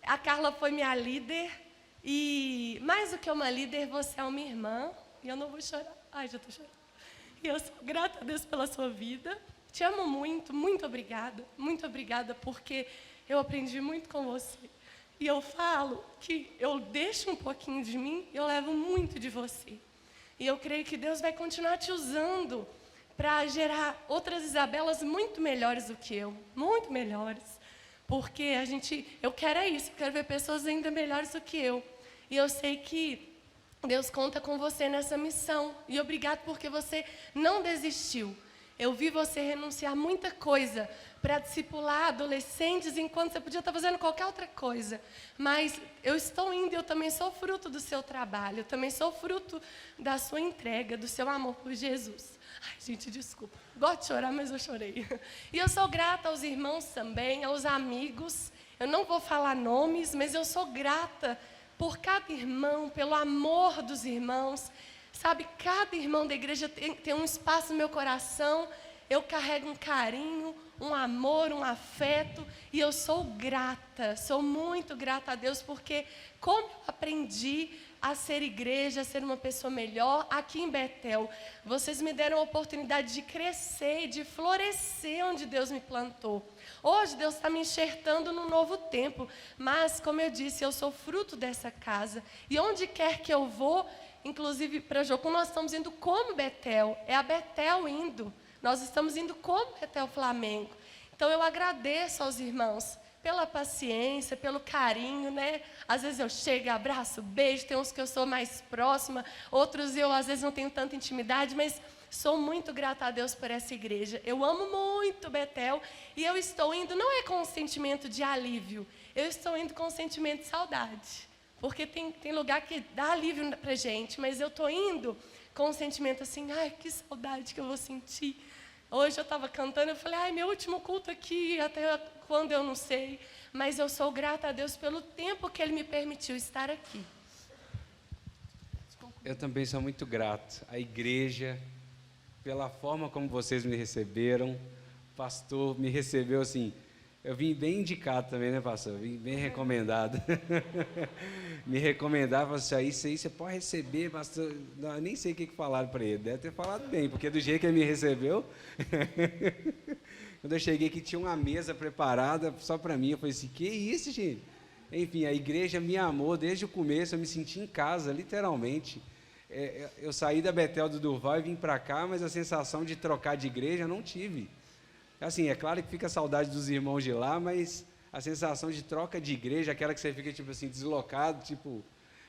A Carla foi minha líder. E mais do que uma líder, você é uma irmã. E eu não vou chorar. Ai, já estou chorando. E eu sou grata a Deus pela sua vida. Te amo muito, muito obrigada, porque eu aprendi muito com você. E eu falo que eu deixo um pouquinho de mim, eu levo muito de você. E eu creio que Deus vai continuar te usando para gerar outras Isabelas muito melhores do que eu, muito melhores. Porque eu quero isso, eu quero ver pessoas ainda melhores do que eu. E eu sei que Deus conta com você nessa missão. E obrigado porque você não desistiu. Eu vi você renunciar muita coisa para discipular adolescentes, enquanto você podia estar fazendo qualquer outra coisa. Mas eu estou indo, eu também sou fruto do seu trabalho, eu também sou fruto da sua entrega, do seu amor por Jesus. Ai, gente, desculpa. Gosto de chorar, mas eu chorei. E eu sou grata aos irmãos também, aos amigos. Eu não vou falar nomes, mas eu sou grata por cada irmão, pelo amor dos irmãos. Sabe, cada irmão da igreja tem um espaço no meu coração. Eu carrego um carinho, um amor, um afeto. E eu sou grata, sou muito grata a Deus, porque como eu aprendi a ser igreja, a ser uma pessoa melhor aqui em Betel. Vocês me deram a oportunidade de crescer, de florescer onde Deus me plantou. Hoje Deus está me enxertando num novo tempo. Mas, como eu disse, eu sou fruto dessa casa. E onde quer que eu vou, inclusive para Jocum, nós estamos indo como Betel. É a Betel indo. Nós estamos indo como Betel Flamengo. Então eu agradeço aos irmãos pela paciência, pelo carinho, né? Às vezes eu chego, abraço, beijo. Tem uns que eu sou mais próxima, outros eu às vezes não tenho tanta intimidade, mas sou muito grata a Deus por essa igreja. Eu amo muito Betel e eu estou indo, não é com um sentimento de alívio, eu estou indo com um sentimento de saudade. Porque tem lugar que dá alívio pra gente, mas eu estou indo com um sentimento assim, ai, que saudade que eu vou sentir. Hoje eu estava cantando, eu falei, ai, meu último culto aqui, até quando eu não sei. Mas eu sou grata a Deus pelo tempo que Ele me permitiu estar aqui. Eu também sou muito grato à igreja, pela forma como vocês me receberam. O pastor me recebeu assim, Eu vim bem indicado também, né, pastor? Eu vim bem recomendado. Me recomendaram, falaram assim, isso aí você pode receber, pastor. Não, eu nem sei o que falaram para ele. Deve ter falado bem, porque do jeito que ele me recebeu... Quando eu cheguei aqui, tinha uma mesa preparada só para mim. Eu falei assim, que isso, gente? Enfim, a igreja me amou desde o começo, eu me senti em casa, literalmente. Eu saí da Betel do Durval e vim para cá, mas a sensação de trocar de igreja eu não tive. Assim, é claro que fica saudade dos irmãos de lá, mas a sensação de troca de igreja, aquela que você fica, tipo assim, deslocado, tipo,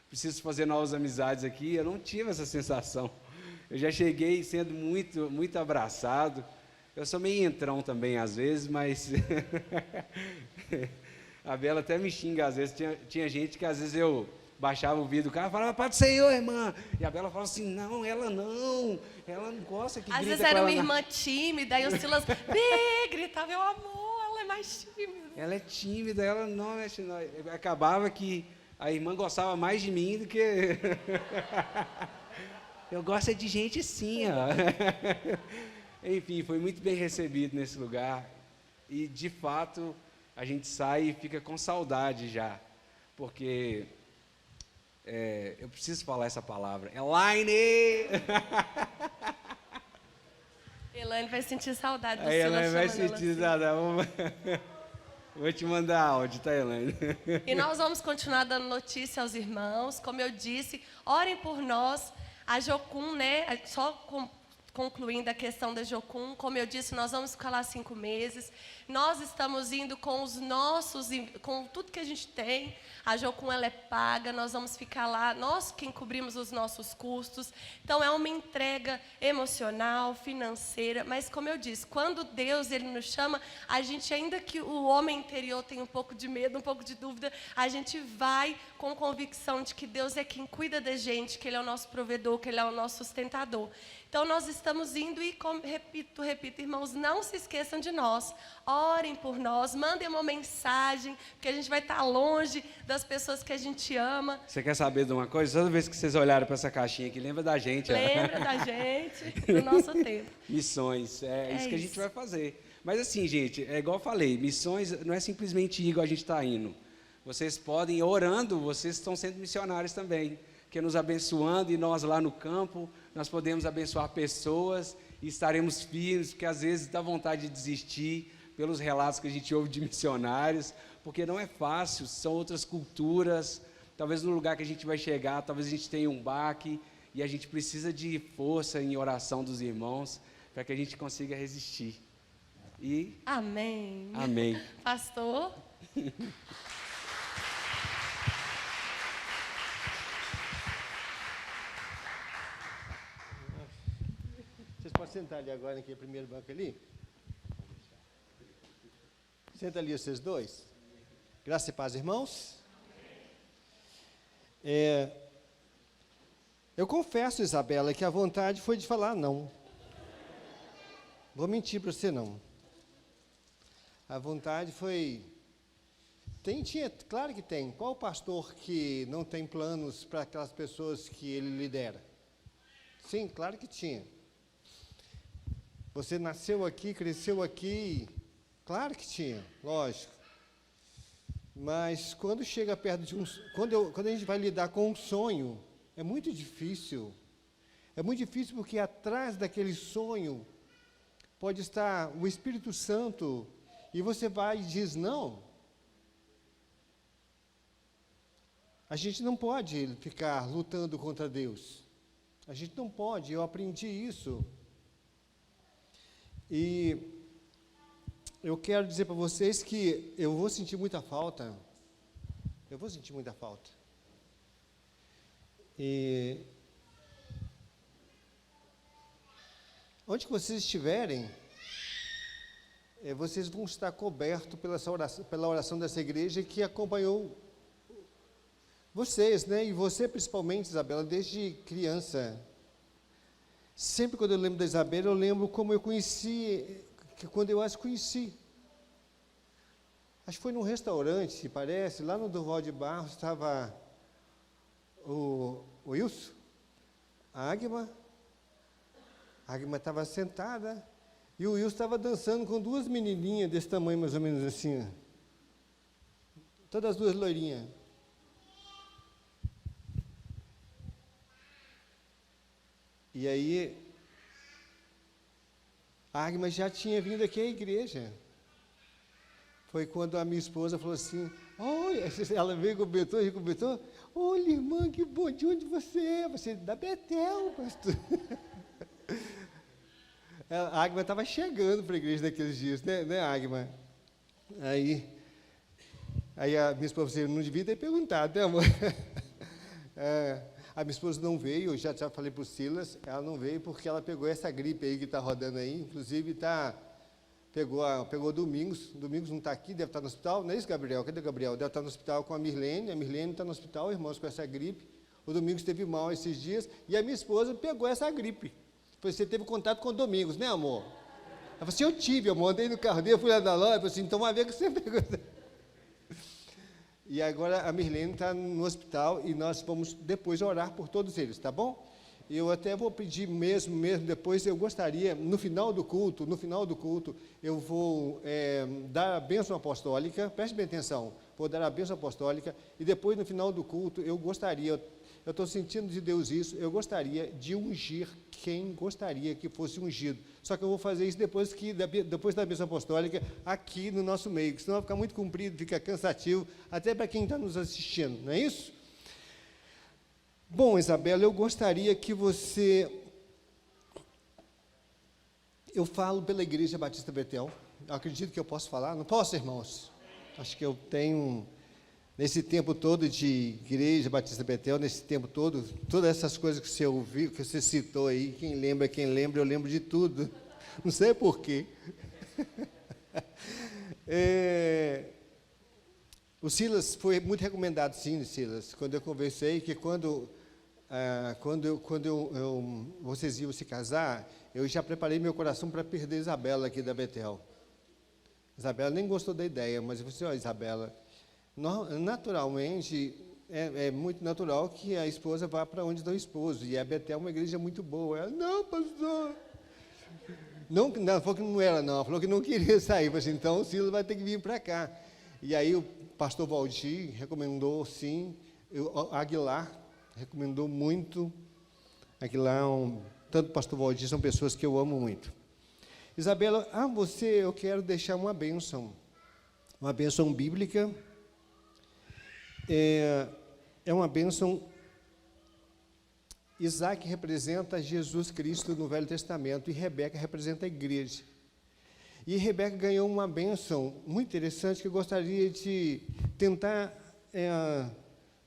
preciso fazer novas amizades aqui, eu não tive essa sensação. Eu já cheguei sendo muito, muito abraçado. Eu sou meio entrão também, às vezes, mas... A Bela até me xinga, às vezes. Tinha gente que, às vezes, eu baixava o vidro do carro e falava, Pai do Senhor, irmã. E a Bela falava assim, não não gosta que às grita vezes era com uma ela irmã tímida, e o Silas gritava, meu amor, ela é mais tímida. Ela é tímida, ela não mexe. Não. Acabava que a irmã gostava mais de mim do que... Eu gosto de gente assim, ó. Enfim, foi muito bem recebido nesse lugar. E, de fato, a gente sai e fica com saudade já. Porque... eu preciso falar essa palavra. Elaine! Elaine vai sentir saudade do A Silas Elaine vai chamando ela sentir assim. Vou te mandar áudio, tá, Elaine? E nós vamos continuar dando notícia aos irmãos. Como eu disse, orem por nós. A Jocum, né? Concluindo a questão da Jocum, como eu disse, nós vamos ficar lá 5 meses. Nós estamos indo com com tudo que a gente tem. A Jocum, ela é paga, nós vamos ficar lá, nós quem cobrimos os nossos custos. Então, é uma entrega emocional, financeira, mas como eu disse, quando Deus ele nos chama, a gente, ainda que o homem interior tenha um pouco de medo, um pouco de dúvida, a gente vai com convicção de que Deus é quem cuida da gente, que Ele é o nosso provedor, que Ele é o nosso sustentador. Então, nós estamos indo e, repito, irmãos, não se esqueçam de nós. Orem por nós, mandem uma mensagem, porque a gente vai estar longe das pessoas que a gente ama. Você quer saber de uma coisa? Toda vez que vocês olharem para essa caixinha aqui, lembra da gente. Lembra da gente, do nosso tempo. Missões, isso que a gente vai fazer. Mas assim, gente, é igual eu falei, missões não é simplesmente ir igual a gente está indo. Vocês podem, orando, vocês estão sendo missionários também, que é nos abençoando, e nós lá no campo, nós podemos abençoar pessoas e estaremos firmes, porque às vezes dá vontade de desistir pelos relatos que a gente ouve de missionários, porque não é fácil, são outras culturas, talvez no lugar que a gente vai chegar, talvez a gente tenha um baque, e a gente precisa de força em oração dos irmãos, para que a gente consiga resistir. E... Amém. Amém. Pastor... Vocês podem sentar ali agora, naquele primeiro banco ali? Senta ali vocês dois. Graça e paz, irmãos. Eu confesso, Isabela, que a vontade foi de falar não. Vou mentir para você, não. A vontade foi... Claro que tem. Qual pastor que não tem planos para aquelas pessoas que ele lidera? Sim, claro que tinha. Você nasceu aqui, cresceu aqui, claro que tinha, lógico. Mas quando chega perto de quando a gente vai lidar com um sonho, é muito difícil. É muito difícil porque atrás daquele sonho pode estar o Espírito Santo e você vai e diz não. A gente não pode ficar lutando contra Deus. A gente não pode, eu aprendi isso. E eu quero dizer para vocês que eu vou sentir muita falta. Eu vou sentir muita falta. E onde que vocês estiverem, vocês vão estar cobertos pela oração dessa igreja que acompanhou vocês, né? E você principalmente, Isabela, desde criança. Sempre quando eu lembro da Isabela, eu lembro como eu conheci, quando eu as conheci. Acho que foi num restaurante, parece, lá no Durval de Barros, estava o Wilson, a Águima estava sentada, E o Wilson estava dançando com duas menininhas desse tamanho, mais ou menos assim, ó. Todas as duas loirinhas. E aí, a Agma já tinha vindo aqui à igreja. Foi quando a minha esposa falou assim, olha, ela veio e comentou, olha, irmã, que bom, de onde você é? Você é da Betel, pastor. A Agma estava chegando para a igreja naqueles dias, né, Agma? Aí a minha esposa falou assim, não devia ter perguntado, né, amor? A minha esposa não veio, eu já falei para o Silas, ela não veio porque ela pegou essa gripe aí que está rodando aí, inclusive pegou Domingos não está aqui, deve estar no hospital, não é isso, Gabriel? Cadê o Gabriel? Deve estar no hospital com a Mirlene está no hospital, irmãos, com essa gripe. O Domingos esteve mal esses dias, e a minha esposa pegou essa gripe. Você teve contato com o Domingos, né, amor? Ela falou assim, eu tive, amor, andei no carro dele, fui lá na loja, falei assim, então uma vez que você pegou. E agora a Mirlene está no hospital e nós vamos depois orar por todos eles, tá bom? Eu até vou pedir mesmo depois, eu gostaria, no final do culto, eu vou dar a bênção apostólica, preste bem atenção, vou dar a bênção apostólica, e depois no final do culto, eu estou sentindo de Deus isso, eu gostaria de ungir quem gostaria que fosse ungido. Só que eu vou fazer isso depois da bênção apostólica, aqui no nosso meio, que senão vai ficar muito comprido, fica cansativo, até para quem está nos assistindo, não é isso? Bom, Isabela, eu gostaria que você... Eu falo pela Igreja Batista Betel, eu acredito que eu posso falar, não posso, irmãos? Acho que eu tenho... Nesse tempo todo de Igreja Batista Betel, nesse tempo todo, todas essas coisas que você ouviu, que você citou aí, quem lembra, eu lembro de tudo. Não sei porquê. O Silas foi muito recomendado, sim, Silas, quando eu conversei, que quando vocês iam se casar, eu já preparei meu coração para perder Isabela aqui da Betel. Isabela nem gostou da ideia, mas eu falei assim, Isabela... Naturalmente, é muito natural que a esposa vá para onde está o esposo, e a Betel é uma igreja muito boa. Ela, não, pastor. Não, falou que não era, não. Ela falou que não queria sair. Falei assim, então o Silas vai ter que vir para cá. E aí o pastor Valdir recomendou, sim. Aguilar recomendou muito. Aguilar, tanto o pastor Valdir, são pessoas que eu amo muito. Isabela, eu quero deixar uma bênção bíblica. É uma bênção. Isaac representa Jesus Cristo no Velho Testamento e Rebeca representa a igreja. E Rebeca ganhou uma bênção muito interessante que eu gostaria de tentar,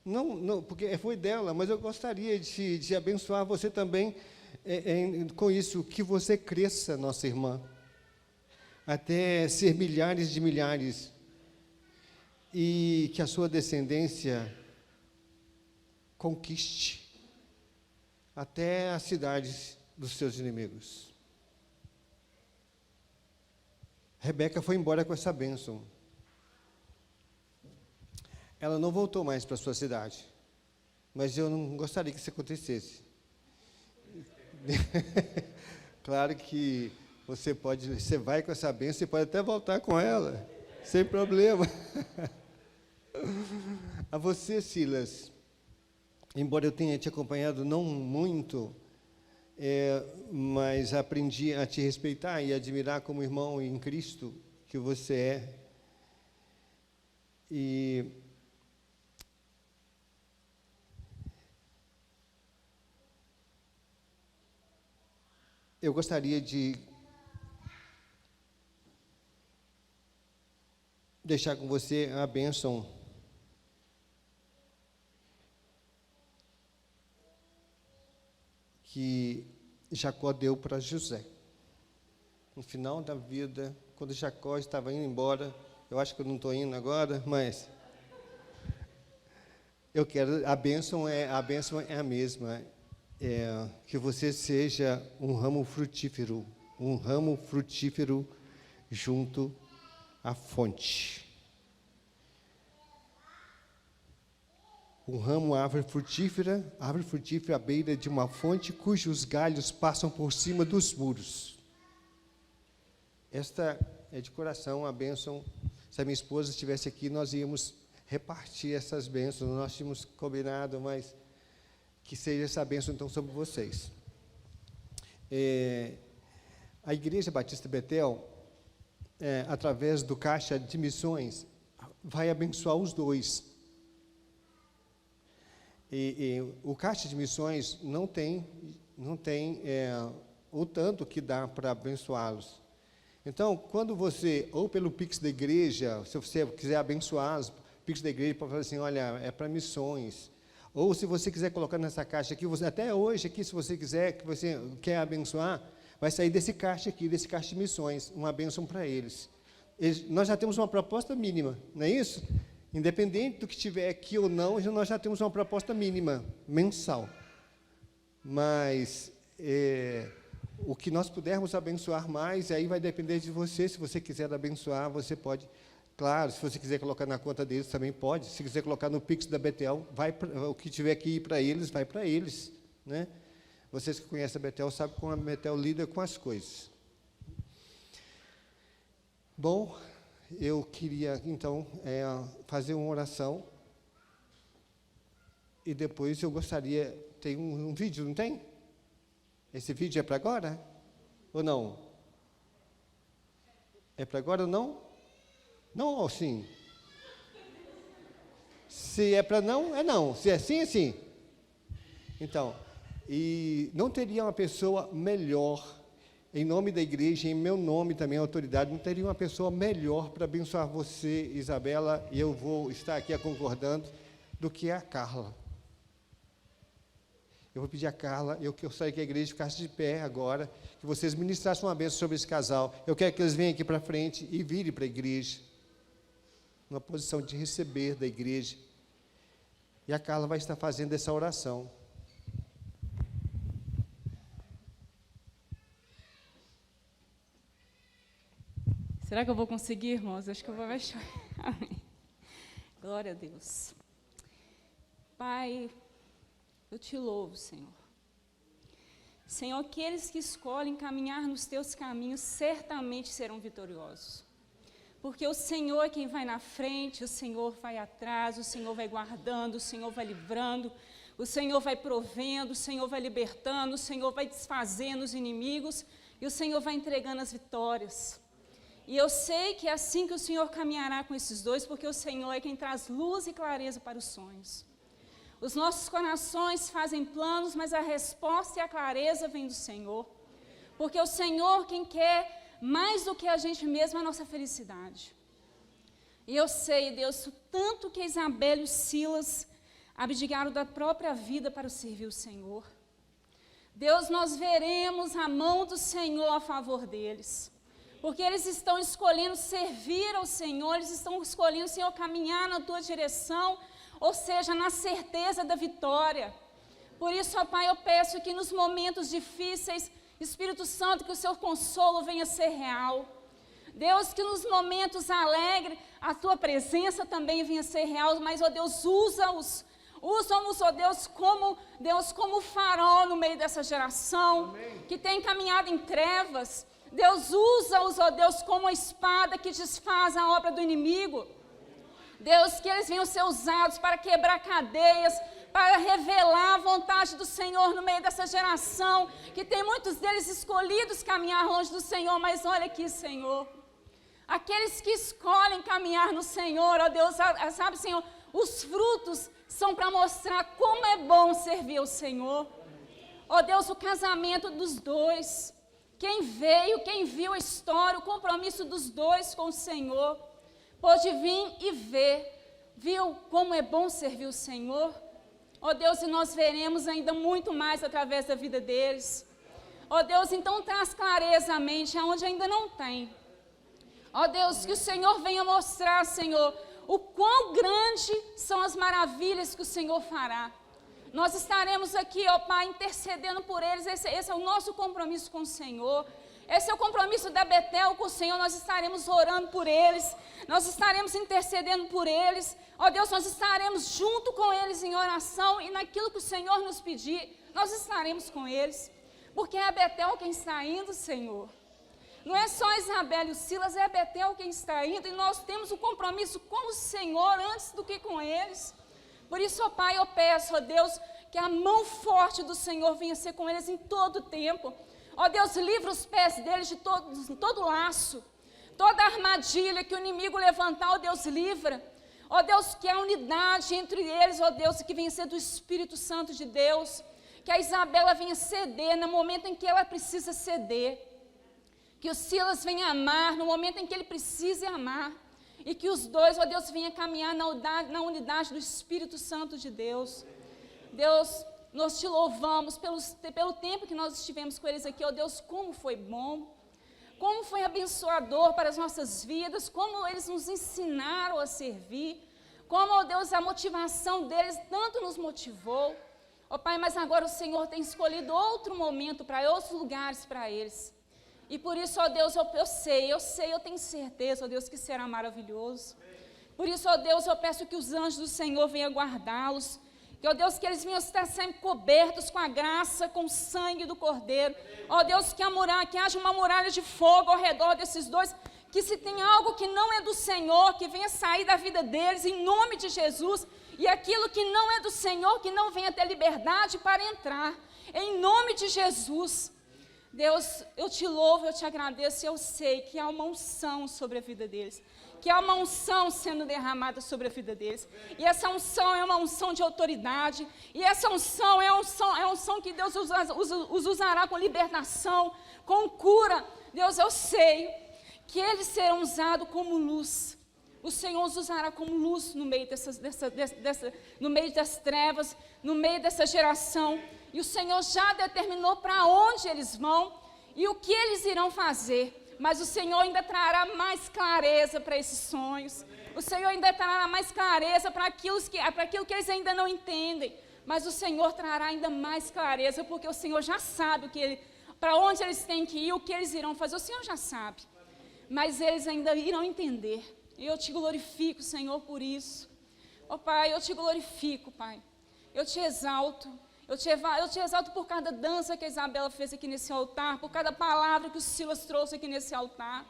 não, porque foi dela, mas eu gostaria de abençoar você também com isso, que você cresça, nossa irmã, até ser milhares de milhares, e que a sua descendência conquiste até as cidades dos seus inimigos. Rebeca foi embora com essa bênção. Ela não voltou mais para a sua cidade, mas eu não gostaria que isso acontecesse. Claro que você vai com essa bênção e pode até voltar com ela, sem problema. A você, Silas, embora eu tenha te acompanhado não muito, mas aprendi a te respeitar e admirar como irmão em Cristo que você é. E eu gostaria de deixar com você a bênção que Jacó deu para José. No final da vida, quando Jacó estava indo embora, eu acho que eu não estou indo agora, mas eu quero, a bênção é a mesma, que você seja um ramo frutífero junto à fonte. Árvore frutífera à beira de uma fonte, cujos galhos passam por cima dos muros. esta é de coração a bênção. Se a minha esposa estivesse aqui, nós íamos repartir essas bênçãos. Nós tínhamos combinado, mas que seja essa bênção, então, sobre vocês. A Igreja Batista Betel, através do Caixa de Missões, vai abençoar os dois. O Caixa de Missões não tem o tanto que dá para abençoá-los. Então, quando você, ou pelo Pix da igreja, se você quiser abençoá-los, o Pix da igreja pode falar assim, olha, é para missões. Ou se você quiser colocar nessa caixa aqui, até hoje aqui, se você quiser, que você quer abençoar, vai sair desse caixa aqui, desse caixa de missões, uma bênção para eles. Nós já temos uma proposta mínima, não é isso? Independente do que tiver aqui ou não, nós já temos uma proposta mínima, mensal. Mas o que nós pudermos abençoar mais, aí vai depender de você. Se você quiser abençoar, você pode. Claro, se você quiser colocar na conta deles, também pode. Se quiser colocar no Pix da Betel, o que tiver que ir para eles, vai para eles. Né? Vocês que conhecem a Betel sabem como a Betel lida com as coisas. Bom, eu queria, então, fazer uma oração. E depois eu gostaria... Tem um vídeo, não tem? Esse vídeo é para agora? Ou não? É para agora ou não? Não ou sim? Se é para não, é não. Se é sim, é sim. Então, e não teria uma pessoa melhor, em nome da igreja, em meu nome também, a autoridade, não teria uma pessoa melhor para abençoar você, Isabela, e eu vou estar aqui concordando, do que a Carla. Eu vou pedir a Carla, eu gostaria que a igreja ficasse de pé agora, que vocês ministrassem uma bênção sobre esse casal. Eu quero que eles venham aqui para frente e virem para a igreja, numa posição de receber da igreja. E a Carla vai estar fazendo essa oração. Será que eu vou conseguir, irmãos? Acho que eu vou achar. Amém. Glória a Deus. Pai, eu te louvo, Senhor. Senhor, aqueles que escolhem caminhar nos teus caminhos certamente serão vitoriosos. Porque o Senhor é quem vai na frente, o Senhor vai atrás, o Senhor vai guardando, o Senhor vai livrando, o Senhor vai provendo, o Senhor vai libertando, o Senhor vai desfazendo os inimigos e o Senhor vai entregando as vitórias. E eu sei que é assim que o Senhor caminhará com esses dois, porque o Senhor é quem traz luz e clareza para os sonhos. Os nossos corações fazem planos, mas a resposta e a clareza vem do Senhor. Porque o Senhor quem quer mais do que a gente mesmo a nossa felicidade. E eu sei, Deus, o tanto que Isabela e Silas abdicaram da própria vida para servir o Senhor. Deus, nós veremos a mão do Senhor a favor deles. Porque eles estão escolhendo servir ao Senhor, eles estão escolhendo, Senhor, caminhar na tua direção, ou seja, na certeza da vitória. Por isso, ó Pai, eu peço que nos momentos difíceis, Espírito Santo, que o seu consolo venha ser real. Deus, que nos momentos alegres, a tua presença também venha ser real, mas, ó Deus, usa-os, ó Deus, como farol no meio dessa geração, amém, que tem caminhado em trevas. Deus, usa-os, ó Deus, como a espada que desfaz a obra do inimigo. Deus, que eles venham ser usados para quebrar cadeias, para revelar a vontade do Senhor no meio dessa geração, que tem muitos deles escolhidos caminhar longe do Senhor, mas olha aqui, Senhor, aqueles que escolhem caminhar no Senhor, ó Deus, sabe, Senhor, os frutos são para mostrar como é bom servir ao Senhor. Ó Deus, o casamento dos dois, quem viu a história, o compromisso dos dois com o Senhor, pôde vir e viu como é bom servir o Senhor. Ó Deus, e nós veremos ainda muito mais através da vida deles. Ó Deus, então traz clareza à mente, aonde ainda não tem. Ó Deus, que o Senhor venha mostrar, Senhor, o quão grande são as maravilhas que o Senhor fará. Nós estaremos aqui, ó Pai, intercedendo por eles, esse é o nosso compromisso com o Senhor. Esse é o compromisso da Betel com o Senhor, nós estaremos orando por eles, nós estaremos intercedendo por eles. Ó Deus, nós estaremos junto com eles em oração e naquilo que o Senhor nos pedir, nós estaremos com eles. Porque é a Betel quem está indo, Senhor. Não é só Isabela e o Silas, é Betel quem está indo, e nós temos um compromisso com o Senhor antes do que com eles. Por isso, ó Pai, eu peço, ó Deus, que a mão forte do Senhor venha ser com eles em todo o tempo. Ó Deus, livra os pés deles de todo laço, toda armadilha que o inimigo levantar, ó Deus, livra. Ó Deus, que a unidade entre eles, ó Deus, que venha ser do Espírito Santo de Deus, que a Isabela venha ceder no momento em que ela precisa ceder, que o Silas venha amar no momento em que ele precisa amar, e que os dois, ó Deus, venham caminhar na unidade do Espírito Santo de Deus. Deus, nós te louvamos pelo tempo que nós estivemos com eles aqui, ó Deus, como foi bom, como foi abençoador para as nossas vidas, como eles nos ensinaram a servir, como, ó Deus, a motivação deles tanto nos motivou. Ó Pai, mas agora o Senhor tem escolhido outro momento outros lugares para eles. E por isso, ó Deus, eu tenho certeza, ó Deus, que será maravilhoso. Por isso, ó Deus, eu peço que os anjos do Senhor venham guardá-los, que, ó Deus, que eles venham estar sempre cobertos com a graça, com o sangue do Cordeiro. Ó Deus, que haja uma muralha de fogo ao redor desses dois, que se tem algo que não é do Senhor, que venha sair da vida deles, em nome de Jesus, e aquilo que não é do Senhor, que não venha ter liberdade para entrar, em nome de Jesus. Deus, eu te louvo, eu te agradeço, e eu sei que há uma unção sobre a vida deles, que há uma unção sendo derramada sobre a vida deles, e essa unção é uma unção de autoridade, e essa unção é a unção que Deus os usará com libertação, com cura. Deus, eu sei que eles serão usados como luz, o Senhor os usará como luz no meio no meio das trevas, no meio dessa geração. E o Senhor já determinou para onde eles vão e o que eles irão fazer. Mas o Senhor ainda trará mais clareza para esses sonhos. O Senhor ainda trará mais clareza para aquilo que eles ainda não entendem. Mas o Senhor trará ainda mais clareza, porque o Senhor já sabe para onde eles têm que ir, o que eles irão fazer. O Senhor já sabe. Mas eles ainda irão entender. E eu te glorifico, Senhor, por isso. Ó Pai, eu te glorifico, Pai. Eu te exalto. Eu te exalto por cada dança que a Isabela fez aqui nesse altar, por cada palavra que o Silas trouxe aqui nesse altar.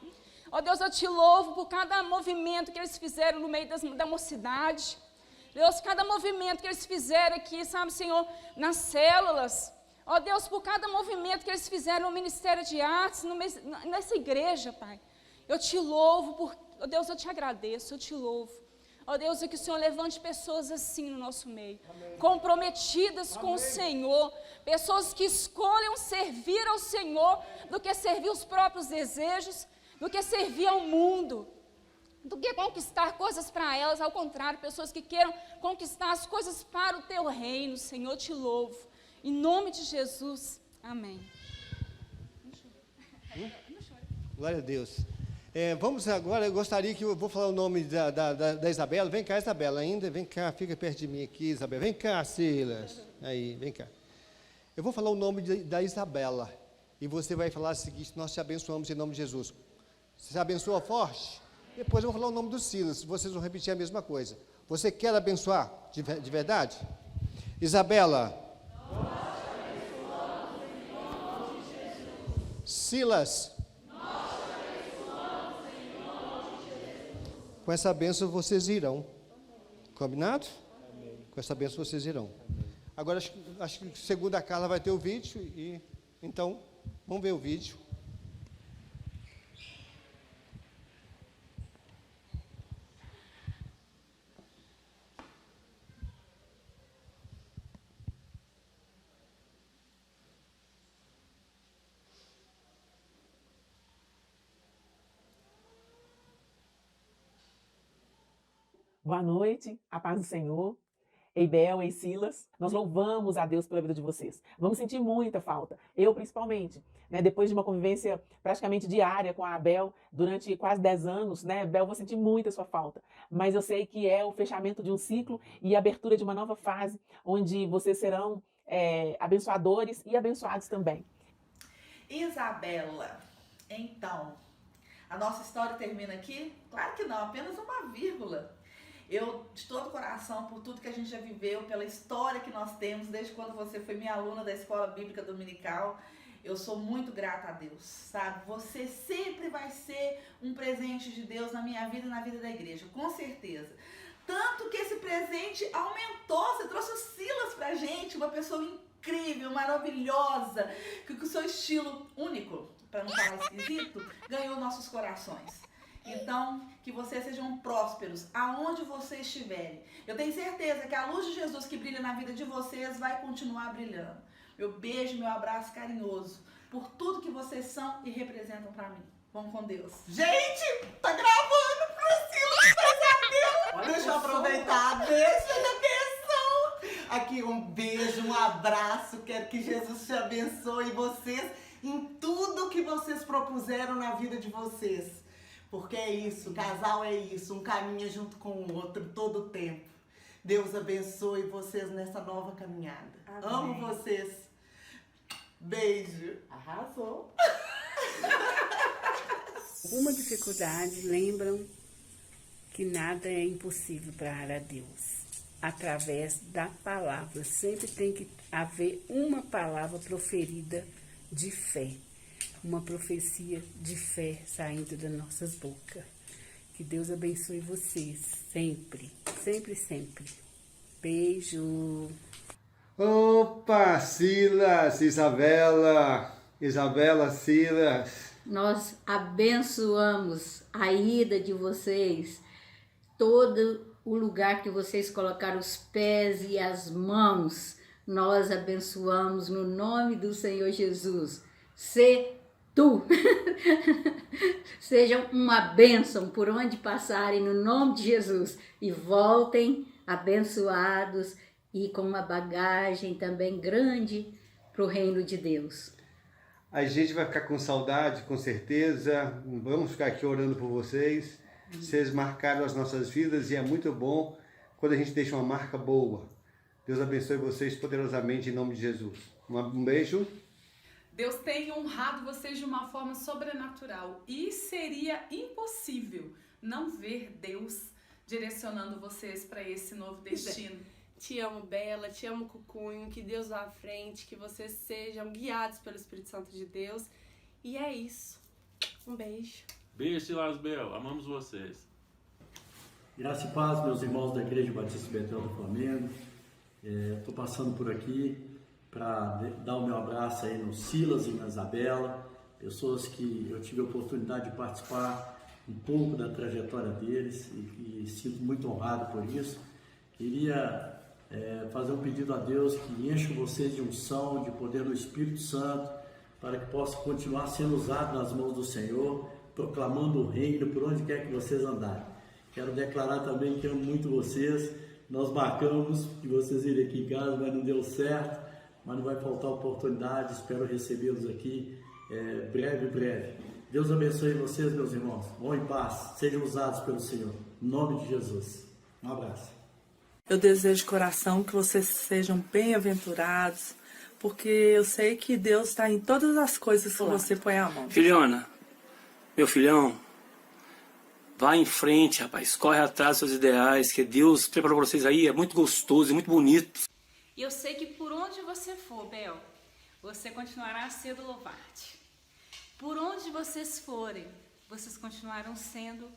Ó Deus, eu te louvo por cada movimento que eles fizeram no meio da mocidade. Deus, cada movimento que eles fizeram aqui, sabe, Senhor, nas células. Ó Deus, por cada movimento que eles fizeram no Ministério de Artes, nessa igreja, Pai. Eu te louvo, ó Deus, eu te agradeço, eu te louvo. Ó Deus, é que o Senhor levante pessoas assim no nosso meio, amém, comprometidas, amém, com o Senhor, pessoas que escolham servir ao Senhor do que servir os próprios desejos, do que servir ao mundo, do que conquistar coisas para elas. Ao contrário, pessoas que queiram conquistar as coisas para o teu reino. Senhor, te louvo, em nome de Jesus, amém. Glória a Deus. Vamos agora, eu gostaria que eu vou falar o nome da Isabela. Vem cá, Isabela, ainda. Vem cá, fica perto de mim aqui, Isabela. Vem cá, Silas. Aí, vem cá. Eu vou falar o nome da Isabela. E você vai falar o seguinte: nós te abençoamos em nome de Jesus. Você abençoa forte? Depois eu vou falar o nome do Silas. Vocês vão repetir a mesma coisa. Você quer abençoar de verdade? Isabela. Nós te abençoamos em nome de Jesus. Silas. Com essa bênção vocês irão. Combinado? Amém. Com essa bênção vocês irão. Amém. Agora, acho que segundo a Carla vai ter o vídeo. Então, vamos ver o vídeo. Boa noite, a paz do Senhor. Ei, Bel, ei, Silas, nós louvamos a Deus pela vida de vocês. Vamos sentir muita falta, eu principalmente, né? Depois de uma convivência praticamente diária com a Bel durante quase 10 anos, né? Bel, vou sentir muito a sua falta, mas eu sei que é o fechamento de um ciclo e a abertura de uma nova fase, onde vocês serão abençoadores e abençoados também. Isabela, então, a nossa história termina aqui? Claro que não, apenas uma vírgula. Eu, de todo o coração, por tudo que a gente já viveu, pela história que nós temos, desde quando você foi minha aluna da Escola Bíblica Dominical, eu sou muito grata a Deus, sabe? Você sempre vai ser um presente de Deus na minha vida e na vida da igreja, com certeza. Tanto que esse presente aumentou, você trouxe o Silas pra gente, uma pessoa incrível, maravilhosa, que com o seu estilo único, para não falar esquisito, ganhou nossos corações. Então, que vocês sejam prósperos aonde vocês estiverem. Eu tenho certeza que a luz de Jesus que brilha na vida de vocês vai continuar brilhando. Meu beijo, meu abraço carinhoso por tudo que vocês são e representam para mim. Vamos com Deus. Gente, tá gravando pro Silas Pesadelo. Deixa eu aproveitar. Beijo da bênção. Aqui um beijo, um abraço. Quero que Jesus te abençoe vocês em tudo que vocês propuseram na vida de vocês. Porque é isso, casal é isso, um caminha junto com o outro todo o tempo. Deus abençoe vocês nessa nova caminhada. Amém. Amo vocês. Beijo. Arrasou. Alguma dificuldade, lembram que nada é impossível para Deus. Através da palavra, sempre tem que haver uma palavra proferida de fé. Uma profecia de fé saindo das nossas bocas. Que Deus abençoe vocês sempre, sempre, sempre. Beijo. Opa, Silas, Isabela, Silas. Nós abençoamos a ida de vocês, todo o lugar que vocês colocaram os pés e as mãos, nós abençoamos no nome do Senhor Jesus. Sejam uma bênção por onde passarem no nome de Jesus e voltem abençoados e com uma bagagem também grande para o reino de Deus. A gente vai ficar com saudade, com certeza. Vamos ficar aqui orando por vocês. Vocês marcaram as nossas vidas e é muito bom quando a gente deixa uma marca boa. Deus abençoe vocês poderosamente em nome de Jesus. Um beijo. Deus tem honrado vocês de uma forma sobrenatural e seria impossível não ver Deus direcionando vocês para esse novo destino. Te amo, Bela, te amo, Cucunho, que Deus vá à frente, que vocês sejam guiados pelo Espírito Santo de Deus. E é isso. Um beijo. Beijo, Silas Bel, amamos vocês. Graça e paz, meus irmãos da Igreja Batista Betel do Flamengo. Estou passando por aqui para dar o meu abraço aí no Silas e na Isabela, pessoas que eu tive a oportunidade de participar um pouco da trajetória deles e sinto muito honrado por isso. Queria fazer um pedido a Deus que encha vocês de unção, de poder do Espírito Santo, para que possa continuar sendo usado nas mãos do Senhor, proclamando o reino por onde quer que vocês andarem. Quero declarar também que amo muito vocês. Nós marcamos de vocês irem aqui em casa, mas não deu certo. Mas não vai faltar oportunidade, espero recebê-los aqui breve. Deus abençoe vocês, meus irmãos. Vão em paz, sejam usados pelo Senhor. Em nome de Jesus. Um abraço. Eu desejo de coração que vocês sejam bem-aventurados, porque eu sei que Deus está em todas as coisas que você põe a mão. Filhona, meu filhão, vá em frente, rapaz. Corre atrás dos seus ideais, que Deus preparou para vocês aí. É muito gostoso e muito bonito. E eu sei que por onde você for, Bel, você continuará sendo louvado. Por onde vocês forem, vocês continuarão sendo